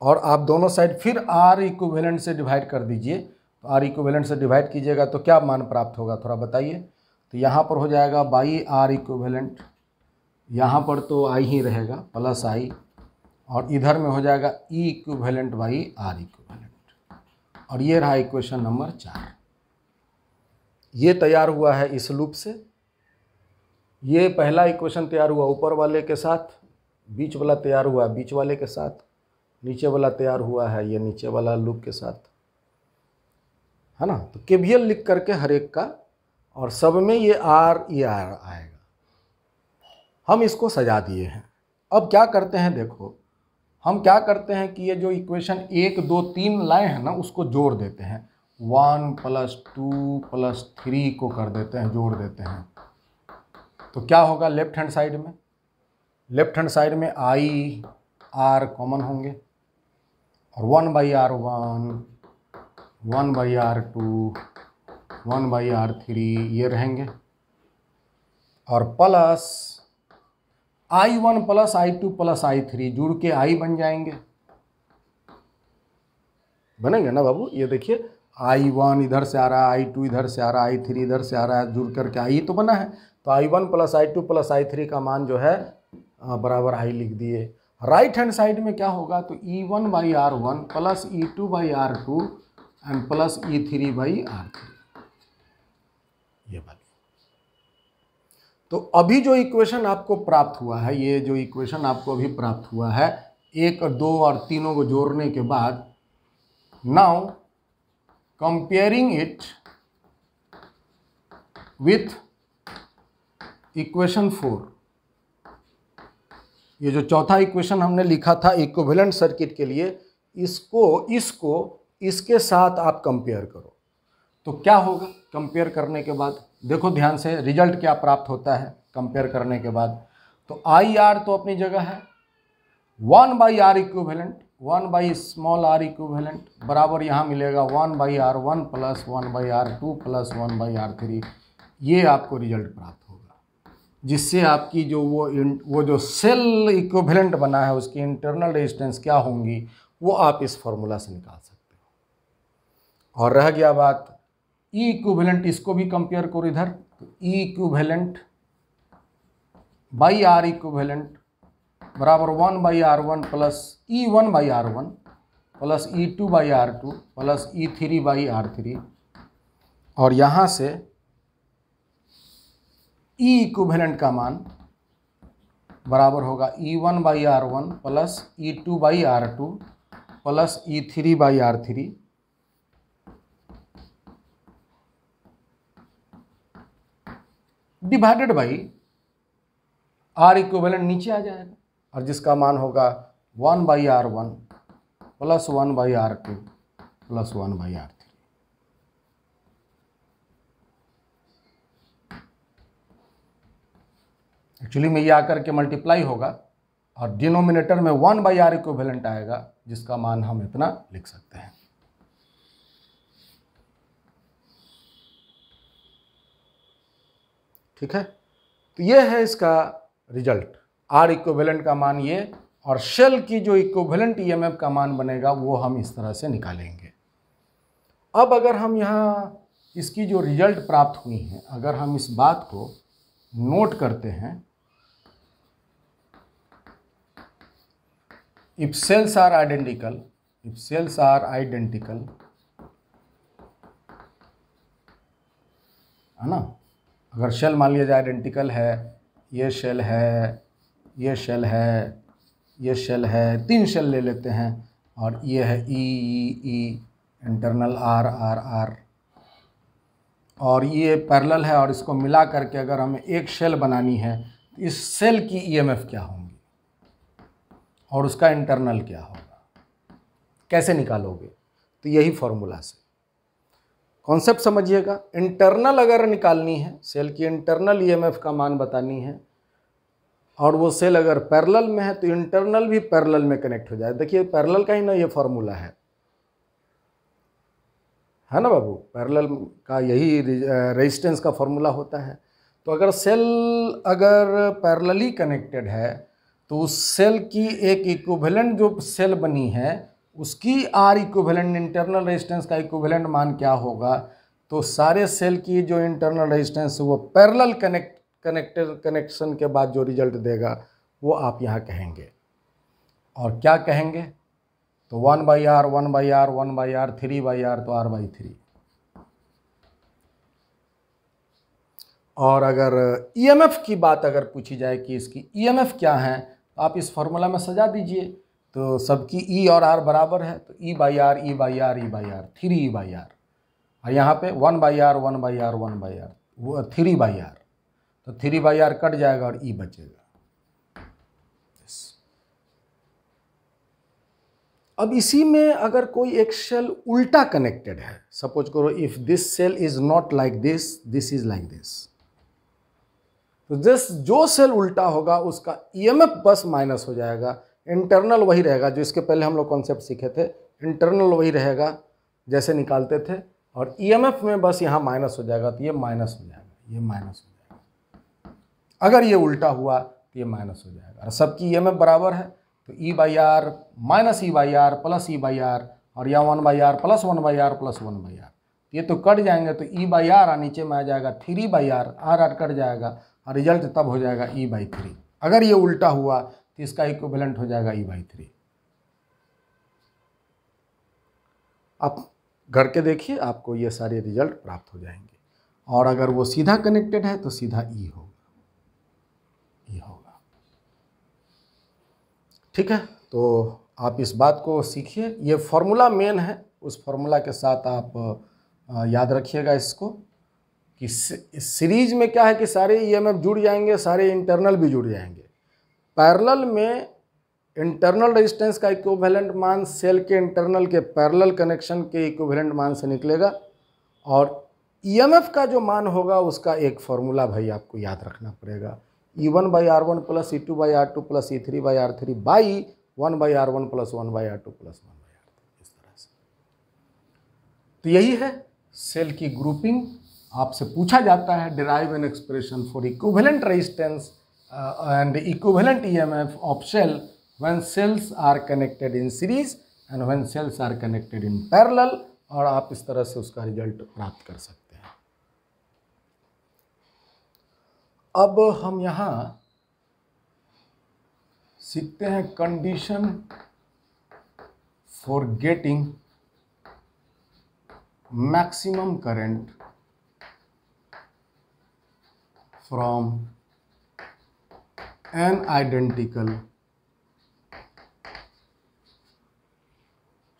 और आप दोनों साइड फिर R इक्विवेलेंट से डिवाइड कर दीजिए। तो R इक्विवेलेंट से डिवाइड कीजिएगा तो क्या मान प्राप्त होगा, थोड़ा बताइए। तो यहाँ पर हो जाएगा बाई R इक्विवेलेंट, यहाँ पर तो I ही रहेगा प्लस I, और इधर में हो जाएगा E इक्विवेलेंट/R इक्विवेलेंट। और ये रहा इक्वेशन नंबर 4। ये तैयार हुआ है इस लूप से। ये पहला इक्वेशन तैयार हुआ ऊपर वाले के साथ, बीच वाला तैयार हुआ बीच वाले के साथ, नीचे वाला तैयार हुआ है ये नीचे वाला लूप के साथ, है ना। तो KVL लिख करके हर एक का, और सब में ये R आएगा। हम इसको सजा दिए हैं। अब क्या करते हैं, देखो हम क्या करते हैं कि ये जो इक्वेशन 1 2 3 लाए हैं ना, उसको जोड़ देते हैं। 1 + 2 + 3 को कर देते हैं, जोड़ देते हैं। तो क्या होगा लेफ्ट हैंड साइड में? लेफ्ट हैंड साइड में I R कॉमन होंगे और 1/R1 1/R2 1/R3 ये रहेंगे, और प्लस I1 + I2 + I3 जुड़ के I बन जाएंगे। बनेंगे ना बाबू? ये देखिए I1 इधर से आ रहा है, I2 इधर से आ रहा है, I3 इधर से आ रहा है, जुड़ करके I तो बना है। तो I1 + I2 + I3 का मान जो है बराबर I लिख दिए। राइट हैंड साइड में क्या होगा? तो E1/R1 plus E2/R2 and plus E3/R3, ये वाली। तो अभी जो इक्वेशन आपको प्राप्त हुआ है, ये जो इक्वेशन आपको अभी प्राप्त हुआ है 1 और 2 और तीनों को जोड़ने के बाद, now comparing it with equation 4, ये जो चौथा इक्वेशन हमने लिखा था इक्विवेलेंट सर्किट के लिए, इसको इसके साथ आप कंपेयर करो। तो क्या होगा कंपेयर करने के बाद? देखो ध्यान से रिजल्ट क्या प्राप्त होता है कंपेयर करने के बाद। तो IR तो अपनी जगह है, 1/R इक्विवेलेंट 1/r इक्विवेलेंट बराबर यहाँ मिलेगा 1/R1 plus 1/R2 plus 1/R3। ये आपको रिजल्ट प्राप्त होगा, जिससे आपकी जो वो जो सेल इक्विवेलेंट बना है उसकी इंटरनल रेजिस्टेंस क्या होंगी वो आप इस फॉर्मूला से निकाल सकते हो। और रह गया बात E इक्विवेलेंट, इसको भी कंपेयर करो इधर। तो E इक्विवेलेंट R इक्विवेलेंट बराबर 1/R1 plus E1/R1 plus E2/R2 plus E3/R3, और यहाँ से E इक्विवेलेंट का मान बराबर होगा E1/R1 plus E2/R2 plus E3/R3 divided by R equivalent नीचे आ जाएगा, और जिसका मान होगा 1/R1 plus 1/R2 plus 1/R3। Actually में ये आकर के मल्टीप्लाई होगा और डिनोमिनेटर में 1/R इक्विवेलेंट आएगा, जिसका मान हम इतना लिख सकते हैं। ठीक है, तो ये है इसका रिजल्ट, R इक्विवेलेंट का मान ये, और शेल की जो इक्विवेलेंट EMF का मान बनेगा वो हम इस तरह से निकालेंगे। अब अगर हम यहाँ इसकी जो रिजल्ट प्राप्त हुई हैं, अगर हम इस बात को नोट करते हैं, if cells are identical, if cells are identical, है ना, अगर शेल मान लिया जाए आइडेंटिकल है, ये शेल है, ये शेल है, ये शेल है, 3 शेल ले लेते हैं, और ये है ई इंटरनल R, और ये पैरेलल है, और इसको मिला करके अगर हमें एक शेल बनानी है तो इस शेल की EMF क्या होंगी और उसका इंटरनल क्या होगा, कैसे निकालोगे? तो यही फॉर्मूला से कॉन्सेप्ट समझिएगा। इंटरनल अगर निकालनी है, सेल की इंटरनल EMF का मान बतानी है, और वो सेल अगर पैरेलल में है तो इंटरनल भी पैरेलल में कनेक्ट हो जाए। देखिए पैरेलल का ही ना ये फॉर्मूला है ना बाबू, पैरेलल का यही रेजिस्टेंस का फॉर्मूला होता है। तो अगर सेल अगर पैरेलली कनेक्टेड है तो उस सेल की एक इक्विवेलेंट जो सेल बनी है उसकी R इक्विवेलेंट, इंटरनल रेजिस्टेंस का इक्विवेलेंट मान क्या होगा? तो सारे सेल की जो इंटरनल रेजिस्टेंस वो पैरेलल कनेक्शन के बाद जो रिजल्ट देगा वो आप यहाँ कहेंगे। और क्या कहेंगे? तो 1/R, 1/R, 1/R, 3/R, तो R/3। और अगर EMF की बात अगर पूछी जाए कि इसकी EMF क्या है, तो आप इस फॉर्मूला में सजा दीजिए। तो सबकी E और R बराबर है, तो E/R, E/R, E/R, 3E/R, और यहाँ पे 1/R, 1/R, 1/R, वो 3/R, तो 3/R कट जाएगा और E बचेगा। अब इसी में अगर कोई एक सेल उल्टा कनेक्टेड है, सपोज करो if this cell is not like this, this is like this, तो जो सेल उल्टा होगा उसका EMF बस माइनस हो जाएगा, इंटरनल वही रहेगा जो इसके पहले हम लोग कॉन्सेप्ट सीखे थे, इंटरनल वही रहेगा जैसे निकालते थे, और EMF में बस यहाँ माइनस हो जाएगा, तो ये माइनस हो जाएगा, ये माइनस हो जाएगा। अगर ये उल्टा हुआ तो ये माइनस हो जाएगा, और सबकी EMF बराबर है, तो E/R minus E/R plus E/R, और या 1/R plus 1/R plus 1/R, ये तो कट जाएंगे, तो E/R और नीचे में आ जाएगा 3/R, R कट जाएगा, और रिजल्ट तब हो जाएगा E/3। अगर ये उल्टा हुआ तो इसका इक्विवेलेंट हो जाएगा E/3। आप घर के देखिए, आपको ये सारे रिजल्ट प्राप्त हो जाएंगे। और अगर वो सीधा कनेक्टेड है तो सीधा E होगा, E होगा। ठीक है, तो आप इस बात को सीखिए, ये फॉर्मूला मेन है, उस फॉर्मूला के साथ आप याद रखिएगा इसको कि इस सीरीज में क्या है कि सारे EMF जुड़ जाएंगे, सारे इंटरनल भी जुड़ जाएंगे। पैरेलल में इंटरनल रेजिस्टेंस का इक्विवेलेंट मान सेल के इंटरनल के पैरेलल कनेक्शन के इक्विवेलेंट मान से निकलेगा, और EMF का जो मान होगा उसका एक फॉर्मूला भाई आपको याद रखना पड़ेगा, E1/R1 plus E2/R2 plus E3/R3 by 1/R1 plus 1/R2 plus 1/R3, इस तरह से। तो यही है सेल की ग्रुपिंग। आपसे पूछा जाता है derive an expression for equivalent resistance and equivalent EMF of cell when cells are connected in series and when cells are connected in parallel, और आप इस तरह से उसका रिजल्ट प्राप्त कर सकते हैं। अब हम यहाँ सीखते हैं condition for getting maximum current from n identical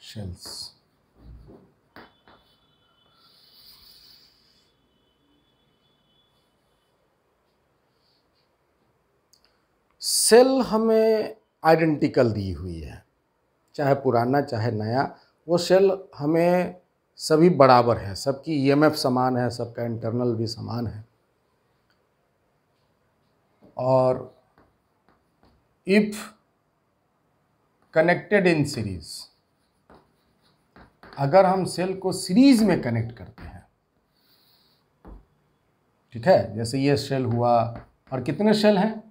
cells. Cell हमें आइडेंटिकल दी हुई है, चाहे पुराना चाहे नया, वो सेल हमें सभी बराबर है, सबकी ईएमएफ समान है, सबका इंटरनल भी समान है। और इफ कनेक्टेड इन सीरीज, अगर हम सेल को सीरीज में कनेक्ट करते हैं, ठीक है, जैसे ये सेल हुआ और कितने सेल हैं,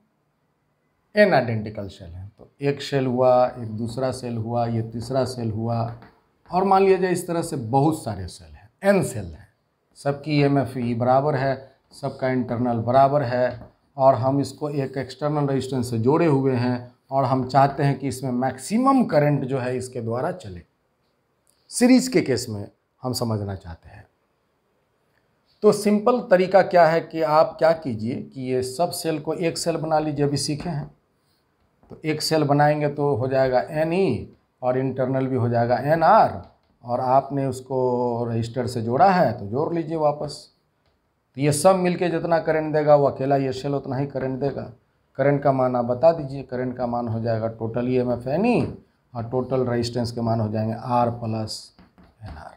एन आइडेंटिकल सेल हैं, तो एक सेल हुआ, एक दूसरा सेल हुआ, ये तीसरा सेल हुआ, और मान लिया जाए इस तरह से बहुत सारे सेल हैं, एन सेल हैं, सबकी ईएमएफ बराबर है, सबका इंटरनल बराबर है, और हम इसको एक एक्सटर्नल रेजिस्टेंस से जोड़े हुए हैं, और हम चाहते हैं कि इसमें मैक्सिमम करंट जो है इसके द्वारा चले। सीरीज के केस में हम समझना चाहते हैं। तो सिंपल तरीका क्या है कि आप क्या कीजिए कि ये सब सेल को एक सेल बना लीजिए, अभी सीखे हैं, तो एक सेल बनाएंगे तो हो जाएगा NE और इंटरनल भी हो जाएगा NR, और आपने उसको रजिस्टर से जोड़ा है तो जोड़ लीजिए वापस। तो ये सब मिलके जितना करंट देगा वो अकेला ये सेल उतना ही करंट देगा। करंट का मान आप बता दीजिए, करंट का मान हो जाएगा टोटल EMF NE और टोटल रेजिस्टेंस के मान हो जाएंगे R प्लस NR,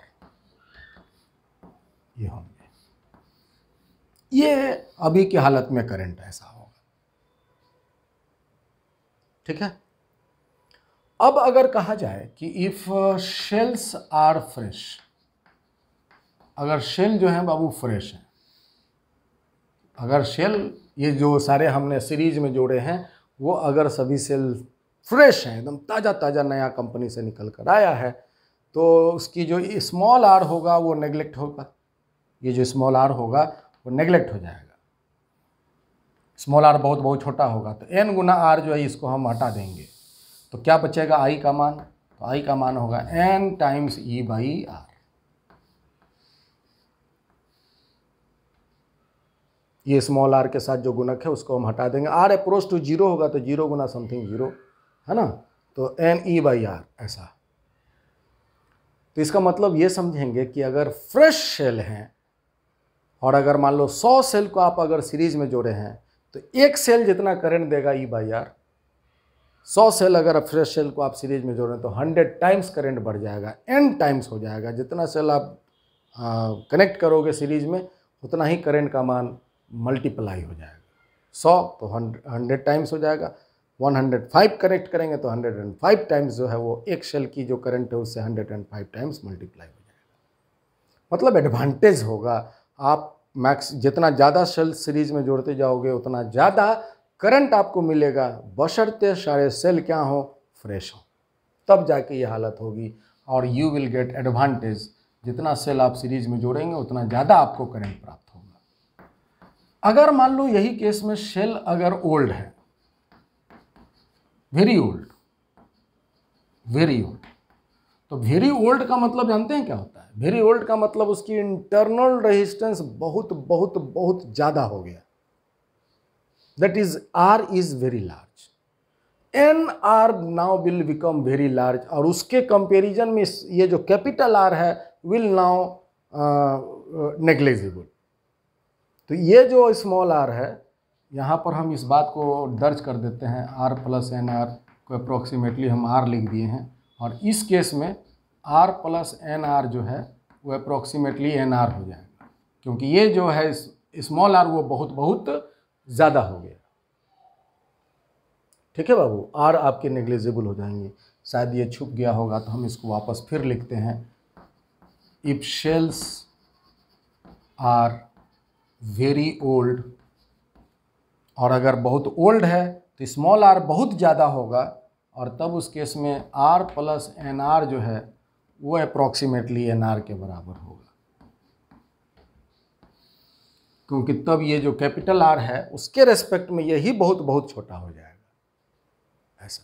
ये होंगे। ये अभी की हालत में करंट ऐसा होगा, ठीक है। अब अगर कहा जाए कि इफ शेल्स आर फ्रेश, अगर शेल जो है बाबू फ्रेश है, अगर शेल ये जो सारे हमने सीरीज में जोड़े हैं वो अगर सभी सेल फ्रेश हैं, एकदम ताज़ा ताज़ा नया कंपनी से निकल कर आया है, तो उसकी जो स्मॉल आर होगा वो नेगलेक्ट होगा, ये जो स्मॉल आर होगा वो नेगलेक्ट हो जाएगा। स्मॉल आर बहुत बहुत छोटा होगा, तो n गुना आर जो है इसको हम हटा देंगे, तो क्या बचेगा आई का मान, तो आई का मान होगा n times E by r. ये स्मॉल आर के साथ जो गुणक है उसको हम हटा देंगे, आर अप्रोच टू जीरो होगा तो जीरो गुना समथिंग जीरो है ना, तो NE बाई आर ऐसा। तो इसका मतलब ये समझेंगे कि अगर फ्रेश सेल हैं और अगर मान लो 100 सेल को आप अगर सीरीज में जोड़े हैं तो एक सेल जितना करंट देगा E बाई आर। 100 सेल अगर फ्रेश सेल को आप सीरीज में जोड़ें तो 100 टाइम्स करंट बढ़ जाएगा, n टाइम्स हो जाएगा। जितना सेल आप कनेक्ट करोगे सीरीज में उतना ही करंट का मान मल्टीप्लाई हो जाएगा। 100 तो 100 टाइम्स हो जाएगा, 105 कनेक्ट करेंगे तो 105 टाइम्स जो है वो एक सेल की जो करंट है उससे 105 टाइम्स मल्टीप्लाई हो जाएगा। मतलब एडवांटेज होगा, आप मैक्स जितना ज़्यादा सेल सीरीज में जोड़ते जाओगे उतना ज़्यादा करंट आपको मिलेगा, बशर्ते सारे सेल क्या हो, फ्रेश हो, तब जाके ये हालत होगी और यू विल गेट एडवांटेज। जितना सेल आप सीरीज में जोड़ेंगे उतना ज़्यादा आपको करंट प्राप्त होगा। अगर मान लो यही केस में सेल अगर ओल्ड है, वेरी ओल्ड, तो वेरी ओल्ड का मतलब जानते हैं क्या होता है? वेरी ओल्ड का मतलब उसकी इंटरनल रेजिस्टेंस बहुत बहुत बहुत ज़्यादा हो गया, that is R is very large, NR now will become very large, और उसके कंपैरिजन में ये जो कैपिटल R है विल नाउ नेग्लिजिबल। तो ये जो स्मॉल r है, यहाँ पर हम इस बात को दर्ज कर देते हैं, R प्लस NR को अप्रोक्सीमेटली हम R लिख दिए हैं, और इस केस में R प्लस NR जो है वो अप्रोक्सीमेटली NR हो जाएगा, क्योंकि ये जो है स्मॉल r वो बहुत बहुत ज़्यादा हो गया। ठीक है बाबू, R आपके नेग्लिजिबल हो जाएंगे। शायद ये छुप गया होगा तो हम इसको वापस फिर लिखते हैं, if cells are very old, और अगर बहुत ओल्ड है तो स्मॉल r बहुत ज़्यादा होगा, और तब उस केस में R प्लस NR जो है वो अप्रॉक्सीमेटली NR के बराबर होगा, क्योंकि तब ये जो कैपिटल R है उसके रेस्पेक्ट में यही बहुत बहुत छोटा हो जाएगा ऐसा।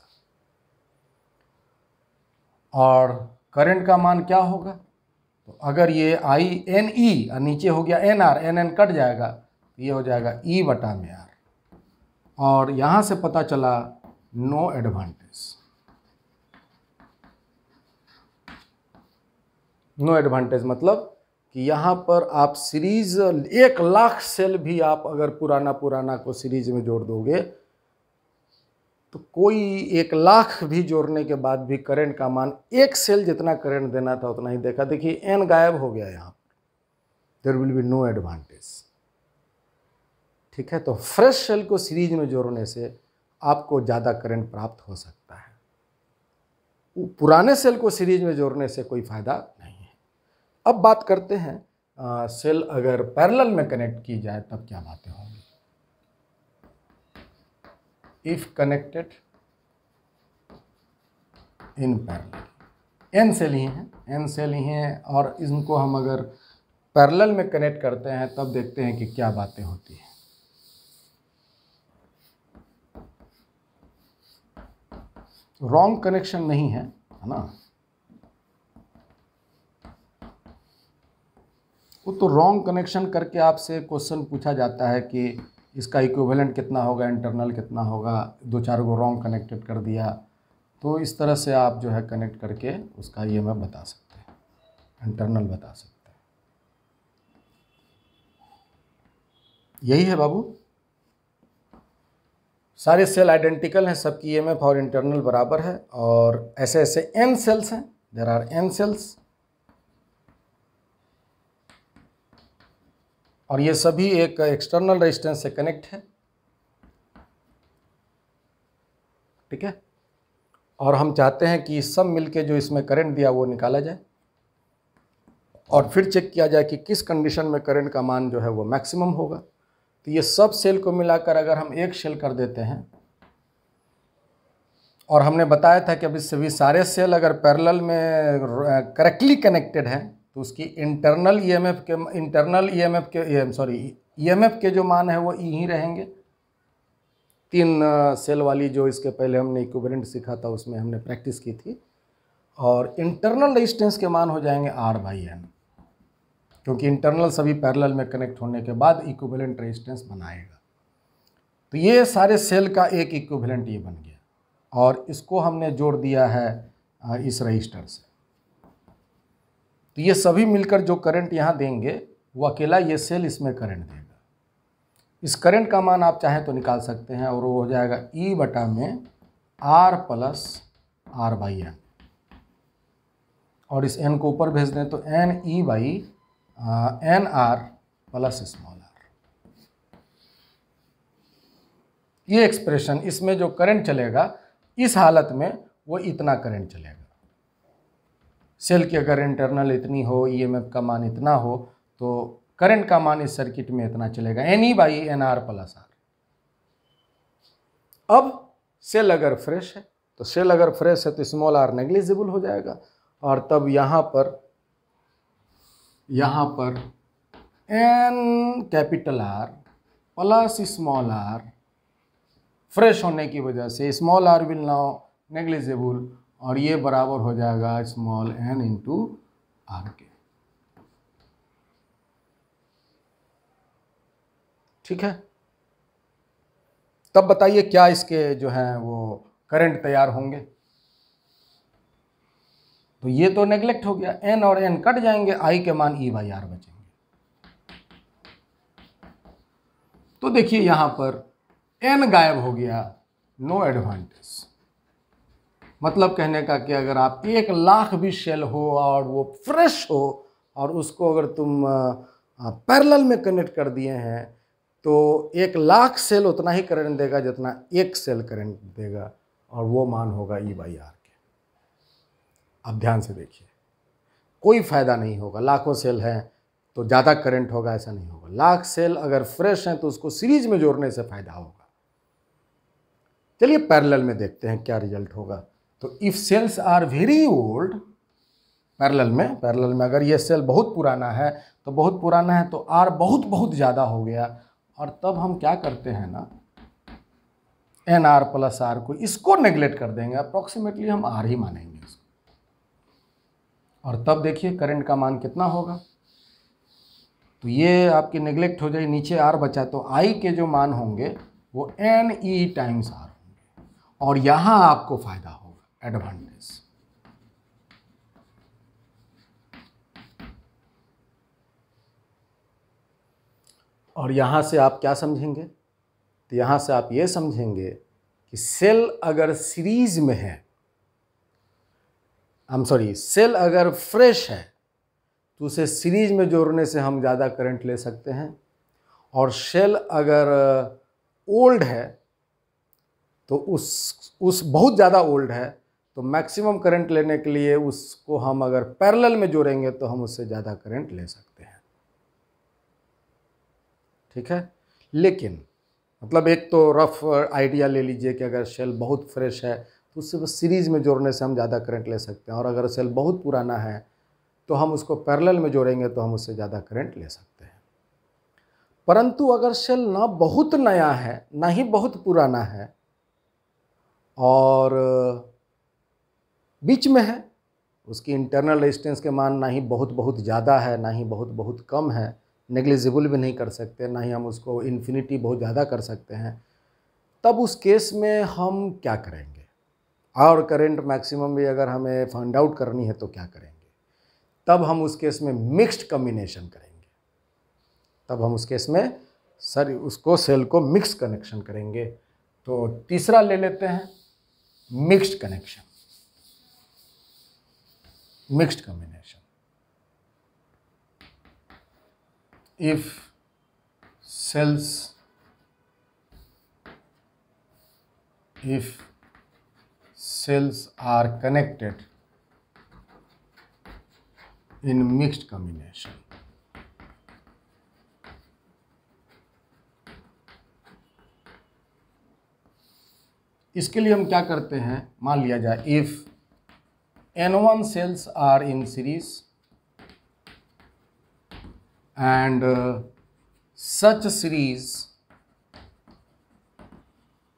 और करंट का मान क्या होगा, तो अगर ये INE और नीचे हो गया NR, NN कट जाएगा तो ये हो जाएगा E बटा में R। और यहाँ से पता चला नो एडवांटेज। नो एडवांटेज मतलब कि यहाँ पर आप सीरीज 1,00,000 सेल भी आप अगर पुराना को सीरीज में जोड़ दोगे तो कोई 1,00,000 भी जोड़ने के बाद भी करंट का मान एक सेल जितना करंट देना था उतना ही देखा। देखिए n गायब हो गया यहाँ पर, there will be no advantage. ठीक है, तो फ्रेश सेल को सीरीज में जोड़ने से आपको ज़्यादा करंट प्राप्त हो सकता है, पुराने सेल को सीरीज में जोड़ने से कोई फायदा नहीं है। अब बात करते हैं सेल अगर पैरेलल में कनेक्ट की जाए तब क्या बातें होंगी। If connected in parallel, n cell ही हैं और इनको हम अगर पैरेलल में कनेक्ट करते हैं तब देखते हैं कि क्या बातें होती हैं। रॉन्ग कनेक्शन नहीं है ना, वो तो रॉन्ग कनेक्शन करके आपसे क्वेश्चन पूछा जाता है कि इसका इक्विवेलेंट कितना होगा, इंटरनल कितना होगा, 2-4 गो रॉन्ग कनेक्टेड कर दिया, तो इस तरह से आप जो है कनेक्ट करके उसका ईएमएफ बता सकते हैं, इंटरनल बता सकते हैं। यही है बाबू, सारे सेल आइडेंटिकल हैं, सबकी ईएमएफ और इंटरनल बराबर है और ऐसे ऐसे n सेल्स हैं, देयर आर n सेल्स, और ये सभी एक एक्सटर्नल रेजिस्टेंस से कनेक्ट है। ठीक है, और हम चाहते हैं कि सब मिलके जो इसमें करंट दिया वो निकाला जाए और फिर चेक किया जाए कि किस कंडीशन में करंट का मान जो है वो मैक्सिमम होगा। तो ये सब सेल को मिलाकर अगर हम एक सेल कर देते हैं, और हमने बताया था कि अभी सभी सारे सेल अगर पैरेलल में करेक्टली कनेक्टेड हैं तो उसकी ईएमएफ के जो मान है वो ही रहेंगे। 3 सेल वाली जो इसके पहले हमने इक्विवेलेंट सीखा था उसमें हमने प्रैक्टिस की थी, और इंटरनल रेजिस्टेंस के मान हो जाएंगे R/N, क्योंकि इंटरनल सभी पैरेलल में कनेक्ट होने के बाद इक्विवेलेंट रेजिस्टेंस बनाएगा। तो ये सारे सेल का एक इक्विवेलेंट ये बन गया और इसको हमने जोड़ दिया है इस रजिस्टर से। तो ये सभी मिलकर जो करंट यहाँ देंगे वो अकेला ये सेल इसमें करंट देगा। इस करंट का मान आप चाहें तो निकाल सकते हैं और वो हो जाएगा E/R + R/N, और इस n को ऊपर भेज दें तो NE/NR + r। ये एक्सप्रेशन, इसमें जो करंट चलेगा इस हालत में वो इतना करंट चलेगा। सेल की अगर इंटरनल इतनी हो, ईएमएफ का मान इतना हो, तो करंट का मान इस सर्किट में इतना चलेगा, NE/NR + R। अब सेल अगर फ्रेश है तो स्मॉल r नेग्लिजिबल हो जाएगा, और तब यहाँ पर N capital R + small r fresh होने की वजह से small r will now negligible, और ये बराबर हो जाएगा स्मॉल n × r के। ठीक है, तब बताइए क्या इसके जो हैं वो करंट तैयार होंगे। तो ये तो नेग्लेक्ट हो गया, n और n कट जाएंगे, I के मान E/R बचेंगे। तो देखिए यहाँ पर n गायब हो गया, नो एडवांटेज। मतलब कहने का कि अगर आप 1,00,000 भी सेल हो और वो फ्रेश हो और उसको अगर तुम पैरेलल में कनेक्ट कर दिए हैं तो 1,00,000 सेल उतना ही करंट देगा जितना एक सेल करंट देगा, और वो मान होगा E/R के। अब ध्यान से देखिए, कोई फ़ायदा नहीं होगा। लाखों सेल हैं तो ज़्यादा करंट होगा, ऐसा नहीं होगा। 1,00,000 सेल अगर फ्रेश हैं तो उसको सीरीज में जोड़ने से फ़ायदा होगा। चलिए पैरेलल में देखते हैं क्या रिजल्ट होगा। तो if cells are very old, parallel में अगर ये सेल बहुत पुराना है तो R बहुत ज़्यादा हो गया, और तब हम क्या करते हैं ना, NR + R को इसको नेग्लेक्ट कर देंगे, अप्रॉक्सीमेटली हम R ही मानेंगे इसको, और तब देखिए करंट का मान कितना होगा। तो ये आपकी नेग्लेक्ट हो जाए, नीचे R बचा, तो I के जो मान होंगे वो NE टाइम्स R होंगे, और यहाँ आपको फायदा होगा, एडवांटेज। और यहाँ से आप क्या समझेंगे? तो यहाँ से आप ये समझेंगे कि सेल अगर सीरीज में है, सेल अगर फ्रेश है तो उसे सीरीज में जोड़ने से हम ज़्यादा करंट ले सकते हैं, और सेल अगर ओल्ड है तो उस बहुत ज़्यादा ओल्ड है तो मैक्सिमम करंट लेने के लिए उसको हम अगर पैरेलल में जोड़ेंगे तो हम उससे ज़्यादा करंट ले सकते हैं। ठीक है, लेकिन मतलब एक तो रफ आइडिया ले लीजिए कि अगर सेल बहुत फ्रेश है तो उससे बस सीरीज़ में जोड़ने से हम ज़्यादा करंट ले सकते हैं, और अगर सेल बहुत पुराना है तो हम उसको पैरेलल में जोड़ेंगे तो हम उससे ज़्यादा करंट ले सकते हैं। परंतु अगर सेल ना बहुत नया है ना ही बहुत पुराना है और बीच में है, उसकी इंटरनल रेजिस्टेंस के मान ना ही बहुत ज़्यादा है ना ही बहुत कम है, नेग्लिजिबल भी नहीं कर सकते, ना ही हम उसको इन्फिनिटी बहुत ज़्यादा कर सकते हैं, तब उस केस में हम क्या करेंगे? और करंट मैक्सिमम भी अगर हमें फाइंड आउट करनी है तो क्या करेंगे? तब हम उस केस में मिक्स्ड कम्बिनेशन करेंगे। तब हम उस केस में उसको सेल को मिक्स कनेक्शन करेंगे। तो तीसरा ले लेते हैं, mixed connection, mixed combination. If cells are connected in mixed combination, इसके लिए हम क्या करते हैं? मान लिया जाए if N1 cells are in series and such series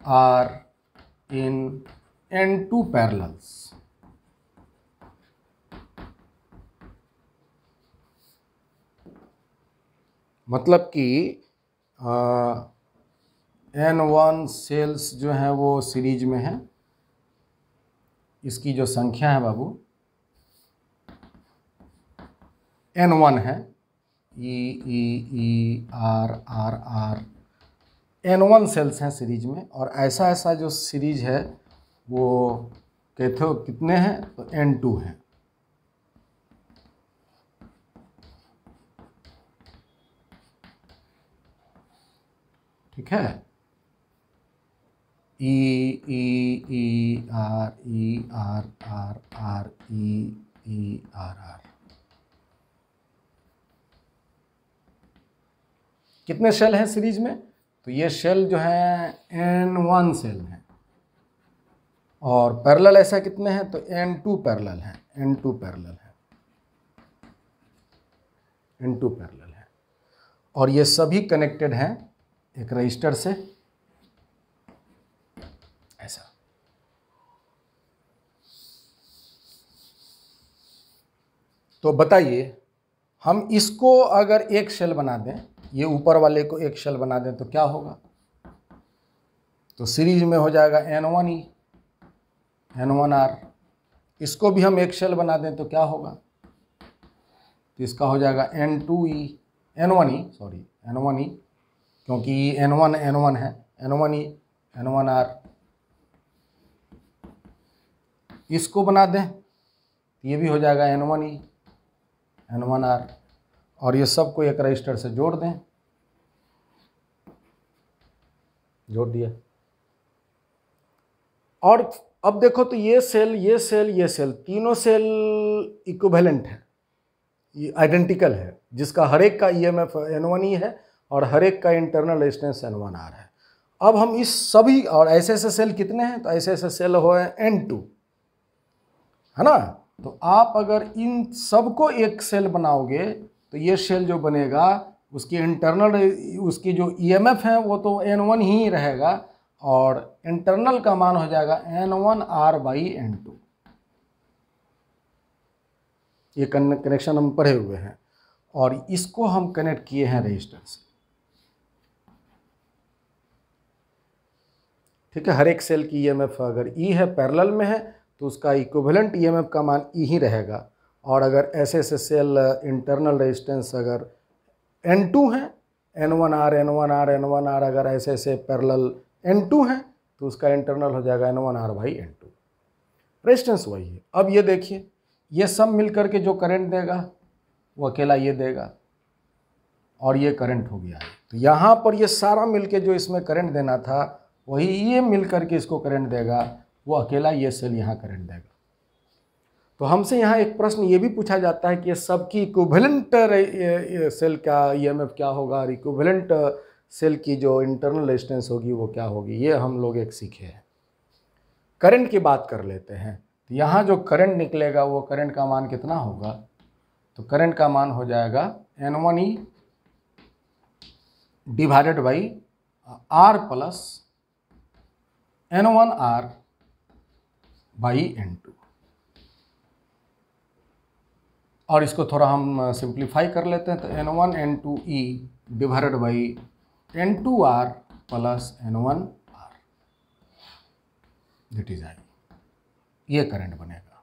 are in N2 parallels, मतलब कि N1 सेल्स जो हैं वो सीरीज में है, इसकी जो संख्या है बाबू N1 है, ER N1 सेल्स हैं सीरीज में, और ऐसा जो सीरीज है वो कितने हैं? तो N2 हैं। ठीक है, ER कितने शेल हैं सीरीज में? तो ये शेल जो है N1 सेल हैं, और पैरेलल ऐसा कितने हैं? तो N2 पैरेलल हैं, N2 पैरेलल है, और ये सभी कनेक्टेड हैं एक रजिस्टर से, ऐसा। तो बताइए, हम इसको अगर एक शेल बना दें, ये ऊपर वाले को एक शेल बना दें तो क्या होगा? तो सीरीज में हो जाएगा N1E N1R। इसको भी हम एक शेल बना दें तो क्या होगा? तो इसका हो जाएगा N1E, क्योंकि N1 है, N1E N1R। इसको बना दें तो ये भी हो जाएगा N1E N1R, और ये सबको एक रजिस्टर से जोड़ दें, जोड़ दिया। और अब देखो तो ये सेल तीनों सेल इक्विवेलेंट है, ये आइडेंटिकल है, जिसका हर एक का EMF N1E है और हर एक का इंटरनल रेजिस्टेंस N1R है। अब हम इस सभी, और ऐसे सेल कितने हैं? तो ऐसे सेल हो N2, है ना? तो आप अगर इन सबको एक सेल बनाओगे तो ये सेल जो बनेगा उसकी उसकी जो EMF है वो तो N1 ही रहेगा, और इंटरनल का मान हो जाएगा N1R/N2। ये कनेक्शन हम पढ़े हुए हैं, और इसको हम कनेक्ट किए हैं रजिस्टर से। ठीक है। हर एक सेल की ईएमएफ अगर ई है, पैरेलल में है, तो उसका इक्विवेलेंट ईएमएफ का मान ई ही रहेगा। और अगर ऐसे ऐसे सेल इंटरनल रेजिस्टेंस अगर N2 है, N1R N1R N1R, अगर ऐसे ऐसे पैरेलल N2 है तो उसका इंटरनल हो जाएगा N1R/N2। रेजिस्टेंस वही है। अब ये देखिए, ये सब मिल करके जो करंट देगा वो अकेला ये देगा, और ये करंट हो गया। तो यहाँ पर ये सारा मिलके जो इसमें करंट देना था वही ये मिल करके इसको करंट देगा, वो अकेला ये सेल यहाँ करंट देगा। तो हमसे यहाँ एक प्रश्न ये भी पूछा जाता है कि ये सबकी इक्विवेलेंट सेल का ईएमएफ क्या होगा और इक्विवेलेंट सेल की जो इंटरनल रेजिस्टेंस होगी वो क्या होगी। ये हम लोग एक सीखे हैं। करंट की बात कर लेते हैं। तो यहाँ जो करंट निकलेगा वो करंट का मान कितना होगा, तो करंट का मान हो जाएगा N1E divided by R plus N1R by N2। और इसको थोड़ा हम सिंप्लीफाई कर लेते हैं, तो N1 N2E divided by N2R plus N1R, that is I. ये करंट बनेगा।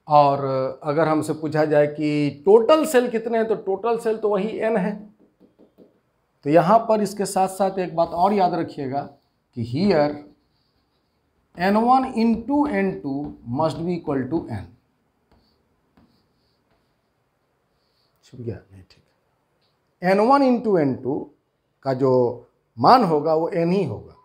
और अगर हमसे पूछा जाए कि टोटल सेल कितने हैं, तो टोटल सेल तो वही N है। तो यहाँ पर इसके साथ साथ एक बात और याद रखिएगा कि here N1 into N2 must be equal to N। छुप गया? नहीं, ठीक है। N1 इंटू N2 का जो मान होगा वो N ही होगा।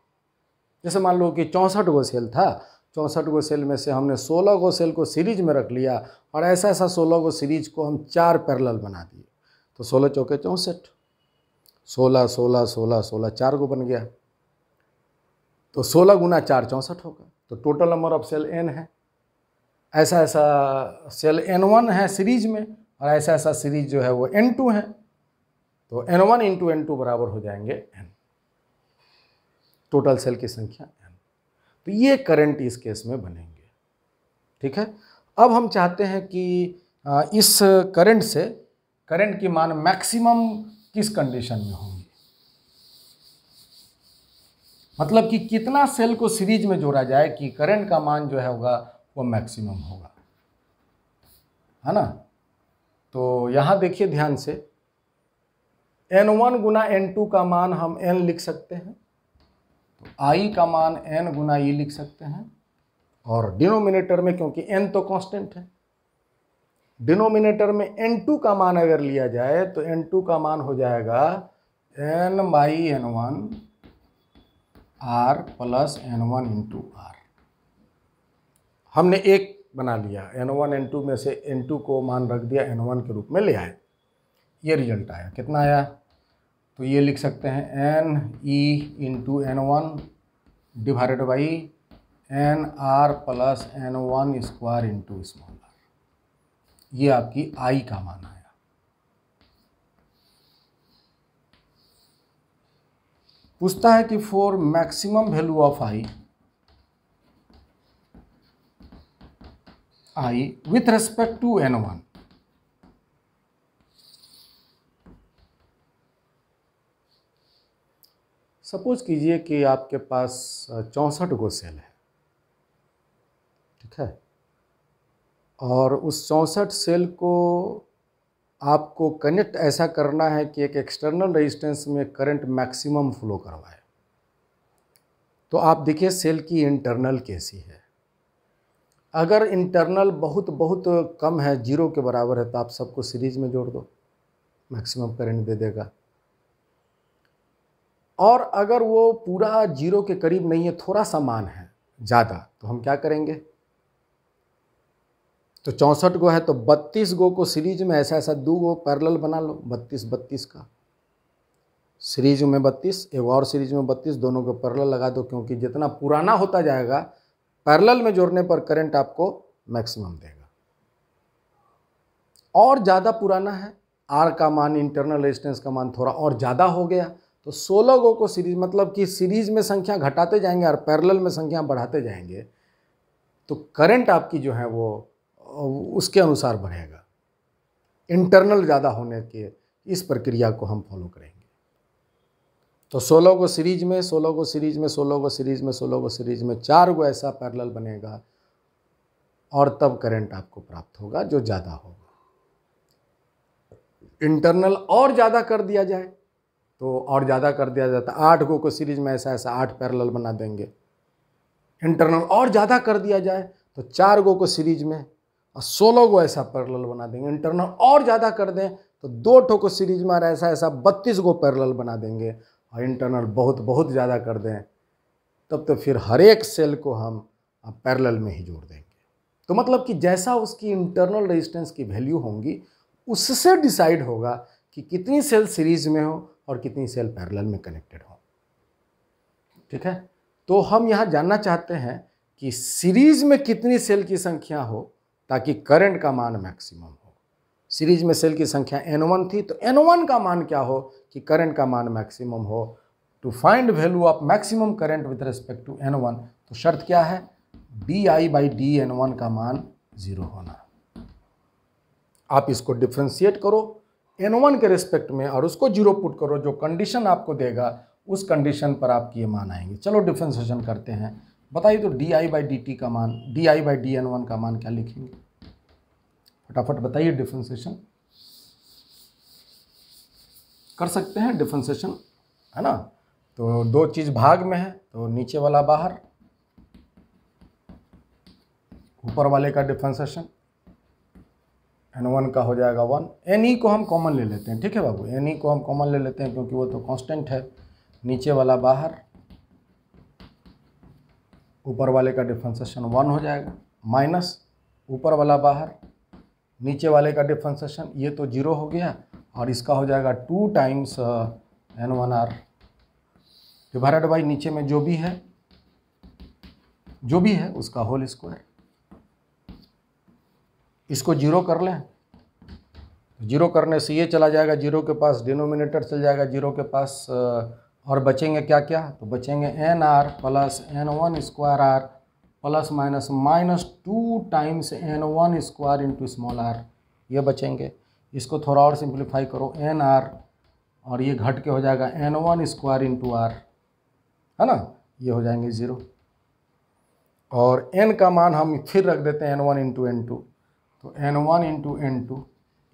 जैसे मान लो कि 64 गो सेल था, 64 गो सेल में से हमने 16 गो सेल को सीरीज में रख लिया, और ऐसा 16 गो सीरीज को हम 4 पैरेलल बना दिए। तो 16 चौके 64, 16 16 16 16, 4 गो बन गया। तो 16 गुना 4 64 होगा। तो total number of cell N है। ऐसा ऐसा सेल N1 है सीरीज में, और ऐसा ऐसा सीरीज जो है वो N2 है। तो N1 इंटू N2 बराबर हो जाएंगे N, टोटल सेल की संख्या N। तो ये करंट इस केस में बनेंगे। ठीक है। अब हम चाहते हैं कि इस करंट से करंट की मान मैक्सिमम किस कंडीशन में होंगी, मतलब कि कितना सेल को सीरीज में जोड़ा जाए कि करंट का मान जो है होगा वो मैक्सिमम होगा, है ना। तो यहाँ देखिए ध्यान से, N1 गुना N2 का मान हम N लिख सकते हैं, तो I का मान N गुना E लिख सकते हैं। और डिनोमिनेटर में, क्योंकि N तो कांस्टेंट है, डिनोमिनेटर में N2 का मान अगर लिया जाए तो N2 का मान हो जाएगा N by N1 R plus N1 into R। हमने एक बना लिया, N1 N2 में से N2 को मान रख दिया, N1 के रूप में ले आए। ये रिजल्ट आया। कितना आया, तो ये लिख सकते हैं NE into N1 divided by NR plus N1 square into small r। ये आपकी I का मान आया। पूछता है कि for maximum value of I with respect to N1, suppose कीजिए कि आपके पास 64 गो सेल है, ठीक है, और उस 64 सेल को आपको कनेक्ट ऐसा करना है कि एक एक्सटर्नल रेजिस्टेंस में करंट मैक्सिमम फ्लो करवाए। तो आप देखिए सेल की इंटरनल कैसी है। अगर इंटरनल बहुत बहुत कम है, 0 के बराबर है, तो आप सबको सीरीज में जोड़ दो, मैक्सिमम करंट दे देगा। और अगर वो पूरा 0 के करीब नहीं है, थोड़ा सा मान है ज़्यादा, तो हम क्या करेंगे, तो 64 गो है तो 32 गो को सीरीज में ऐसा ऐसा 2 गो पैरेलल बना लो, 32 32 का, सीरीज में 32, एक और सीरीज में 32, दोनों को पैरेलल लगा दो, क्योंकि जितना पुराना होता जाएगा पैरेलल में जोड़ने पर करंट आपको मैक्सिमम देगा। और ज़्यादा पुराना है, आर का मान, इंटरनल रेजिस्टेंस का मान थोड़ा और ज़्यादा हो गया, तो 16 गो को सीरीज, मतलब कि सीरीज में संख्या घटाते जाएंगे और पैरेलल में संख्या बढ़ाते जाएंगे, तो करंट आपकी जो है वो उसके अनुसार बढ़ेगा। इंटरनल ज़्यादा होने के इस प्रक्रिया को हम फॉलो करेंगे। तो 16 को सीरीज में, 16 को सीरीज में, 16 को सीरीज में, 16 को सीरीज में, 4 गो ऐसा पैरेलल बनेगा और तब करंट आपको प्राप्त होगा जो ज़्यादा होगा। इंटरनल और ज़्यादा कर दिया जाए तो और ज़्यादा कर दिया जाता, 8 गो को सीरीज में ऐसा ऐसा 8 पैरेलल बना देंगे। इंटरनल और ज़्यादा कर दिया जाए तो 4 गो को सीरीज में और 16 गो ऐसा पैरेलल बना देंगे। इंटरनल और ज़्यादा कर दें तो 2 ठो को सीरीज में ऐसा ऐसा 32 गो पैरेलल बना देंगे। और इंटरनल बहुत बहुत ज़्यादा कर दें तब तो फिर हर एक सेल को हम पैरेलल में ही जोड़ देंगे। तो मतलब कि जैसा उसकी इंटरनल रेजिस्टेंस की वैल्यू होंगी उससे डिसाइड होगा कि कितनी सेल सीरीज में हो और कितनी सेल पैरेलल में कनेक्टेड हो। ठीक है, तो हम यहाँ जानना चाहते हैं कि सीरीज में कितनी सेल की संख्या हो ताकि करंट का मान मैक्सिमम हो। सीरीज में सेल की संख्या N1 थी तो N1 का मान क्या हो कि करंट का मान मैक्सिमम हो। To find value of maximum current with respect to N1 तो शर्त क्या है, di/dN1 का मान 0 होना। आप इसको डिफ्रेंशिएट करो N1 के रिस्पेक्ट में और उसको 0 पुट करो, जो कंडीशन आपको देगा उस कंडीशन पर आपके ये मान आएंगे। चलो डिफ्रेंशिएशन करते हैं। बताइए तो di/dt का मान, di/dN1 का मान क्या लिखेंगे, फटाफट बताइए। डिफ्रेंशिएशन कर सकते हैं, डिफ्रेंशिएशन है ना। तो 2 चीज़ भाग में है तो नीचे वाला बाहर, ऊपर वाले का डिफ्रेंशिएशन N1 का हो जाएगा 1। Ne को हम कॉमन ले लेते हैं, ठीक है बाबू, Ne को हम कॉमन ले लेते हैं क्योंकि वो तो कांस्टेंट है। नीचे वाला बाहर, ऊपर वाले का डिफ्रेंशिएशन 1 हो जाएगा, माइनस ऊपर वाला बाहर, नीचे वाले का डिफ्रेंशिएशन ये तो 0 हो गया और इसका हो जाएगा 2 टाइम्स N1R डिवाइडेड बाई नीचे में जो भी है उसका होल स्क्वायर। इसको 0 कर लें, 0 करने से ये चला जाएगा, 0 के पास डिनोमिनेटर चल जाएगा, 0 के पास और बचेंगे क्या क्या, तो बचेंगे NR plus N1 square R plus minus minus 2 times N1 square into small r, ये बचेंगे। इसको थोड़ा और सिंप्लीफाई करो, NR और ये घट के हो जाएगा N1 स्क्वायर इंटू R, है ना, ये हो जाएंगे 0। और n का मान हम फिर रख देते हैं N1 इंटू N2, तो N1 into N2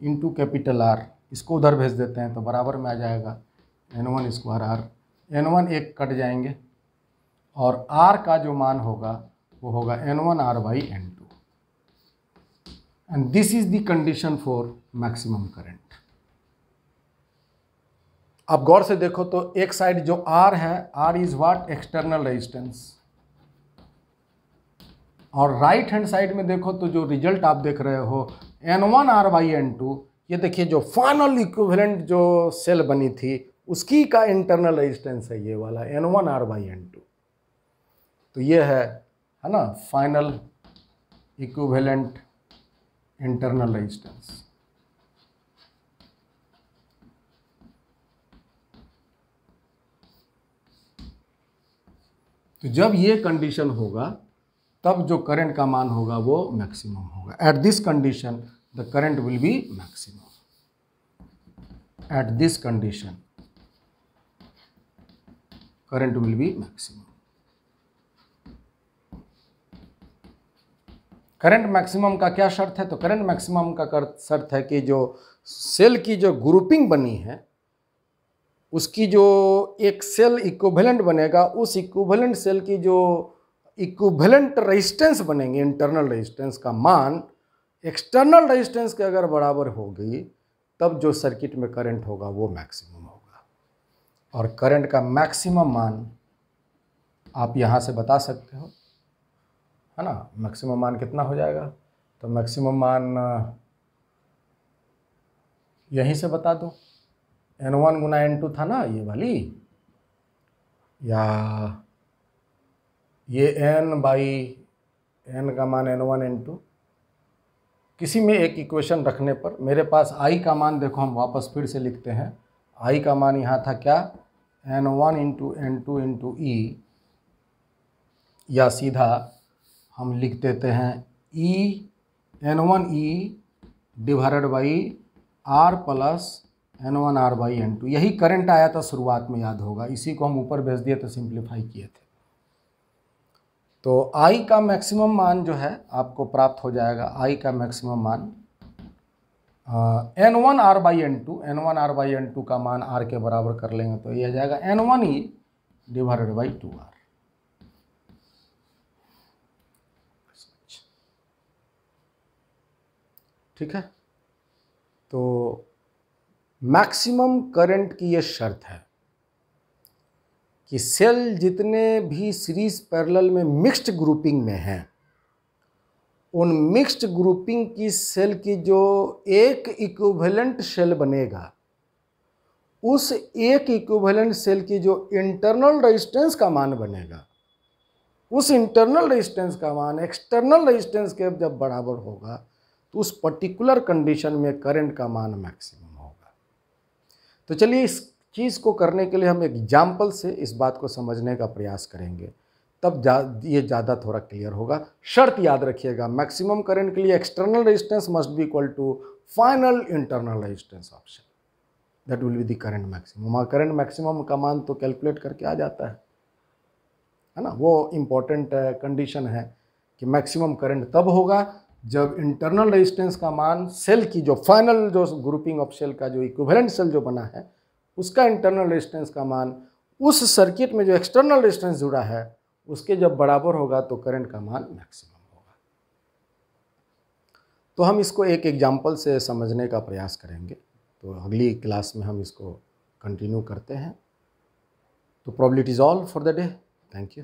into capital R, इसको उधर भेज देते हैं तो बराबर में आ जाएगा N1 स्क्वायर R। N1 एक कट जाएंगे और R का जो मान होगा वो होगा N1R/N2 and this is the condition for maximum current. आप गौर से देखो तो एक साइड जो R है, R is what, external resistance, और राइट हैंड साइड में देखो तो जो रिजल्ट आप देख रहे हो N1R/N2, ये देखिए जो फाइनल इक्विवेलेंट जो सेल बनी थी उसकी का इंटरनल रेजिस्टेंस है ये वाला N1R/N2। तो ये है ना फाइनल इक्विवेलेंट इंटरनल रेजिस्टेंस। तो जब ये कंडीशन होगा तब जो करंट का मान होगा वो मैक्सिमम होगा। At this condition the current will be maximum. At this condition current will be maximum. Current maximum का क्या शर्त है, तो करंट मैक्सिमम का शर्त है कि जो सेल की जो ग्रुपिंग बनी है उसकी जो एक सेल इक्विवेलेंट बनेगा, उस इक्विवेलेंट सेल की जो इक्विवेलेंट रेजिस्टेंस बनेंगे, इंटरनल रेजिस्टेंस का मान एक्सटर्नल रेजिस्टेंस के अगर बराबर होगी तब जो सर्किट में करंट होगा वो मैक्सिमम होगा। और करंट का मैक्सिमम मान आप यहाँ से बता सकते हो, है ना। मैक्सिमम मान कितना हो जाएगा, तो मैक्सिमम मान यहीं से बता दो, N1 गुना N2 था ना ये वाली, या ये n/n का मान N1 N2, किसी में एक इक्वेशन रखने पर मेरे पास I का मान देखो, हम वापस फिर से लिखते हैं। I का मान यहाँ था क्या, N1 into N2 into E, या सीधा हम लिख देते हैं N1E divided by R plus N1R/N2, यही करंट आया था शुरुआत में, याद होगा, इसी को हम ऊपर भेज दिए तो सिंप्लीफाई किए थे। तो I का मैक्सिमम मान जो है आपको प्राप्त हो जाएगा, I का मैक्सिमम मान N1R/N2 का मान R के बराबर कर लेंगे तो ये आ जाएगा N1E/2R। ठीक है, तो मैक्सिमम करंट की ये शर्त है कि सेल जितने भी सीरीज पैरेलल में मिक्स्ड ग्रुपिंग में हैं, उन मिक्स्ड ग्रुपिंग की सेल की जो एक इक्विवेलेंट सेल बनेगा, उस एक इक्विवेलेंट सेल की जो इंटरनल रेजिस्टेंस का मान बनेगा, उस इंटरनल रेजिस्टेंस का मान एक्सटर्नल रेजिस्टेंस के जब बराबर होगा तो उस पर्टिकुलर कंडीशन में करंट का मान मैक्सिमम होगा। तो चलिए इस चीज़ को करने के लिए हम एग्जाम्पल से इस बात को समझने का प्रयास करेंगे, तब ये ज़्यादा थोड़ा क्लियर होगा। शर्त याद रखिएगा, मैक्सिमम करंट के लिए external resistance must be equal to final internal resistance of cell, that will be the current maximum. और करंट मैक्सिमम का मान तो कैलकुलेट करके आ जाता है ना, वो इम्पोर्टेंट कंडीशन है कि मैक्सिमम करंट तब होगा जब इंटरनल रेजिस्टेंस का मान सेल की जो फाइनल जो ग्रुपिंग ऑफ सेल का जो इक्विवेलेंट सेल जो बना है उसका इंटरनल रेजिस्टेंस का मान उस सर्किट में जो एक्सटर्नल रेजिस्टेंस जुड़ा है उसके जब बराबर होगा तो करंट का मान मैक्सिमम होगा। तो हम इसको एक एग्जाम्पल से समझने का प्रयास करेंगे, तो अगली क्लास में हम इसको कंटिन्यू करते हैं। तो probability is all for the day. Thank you.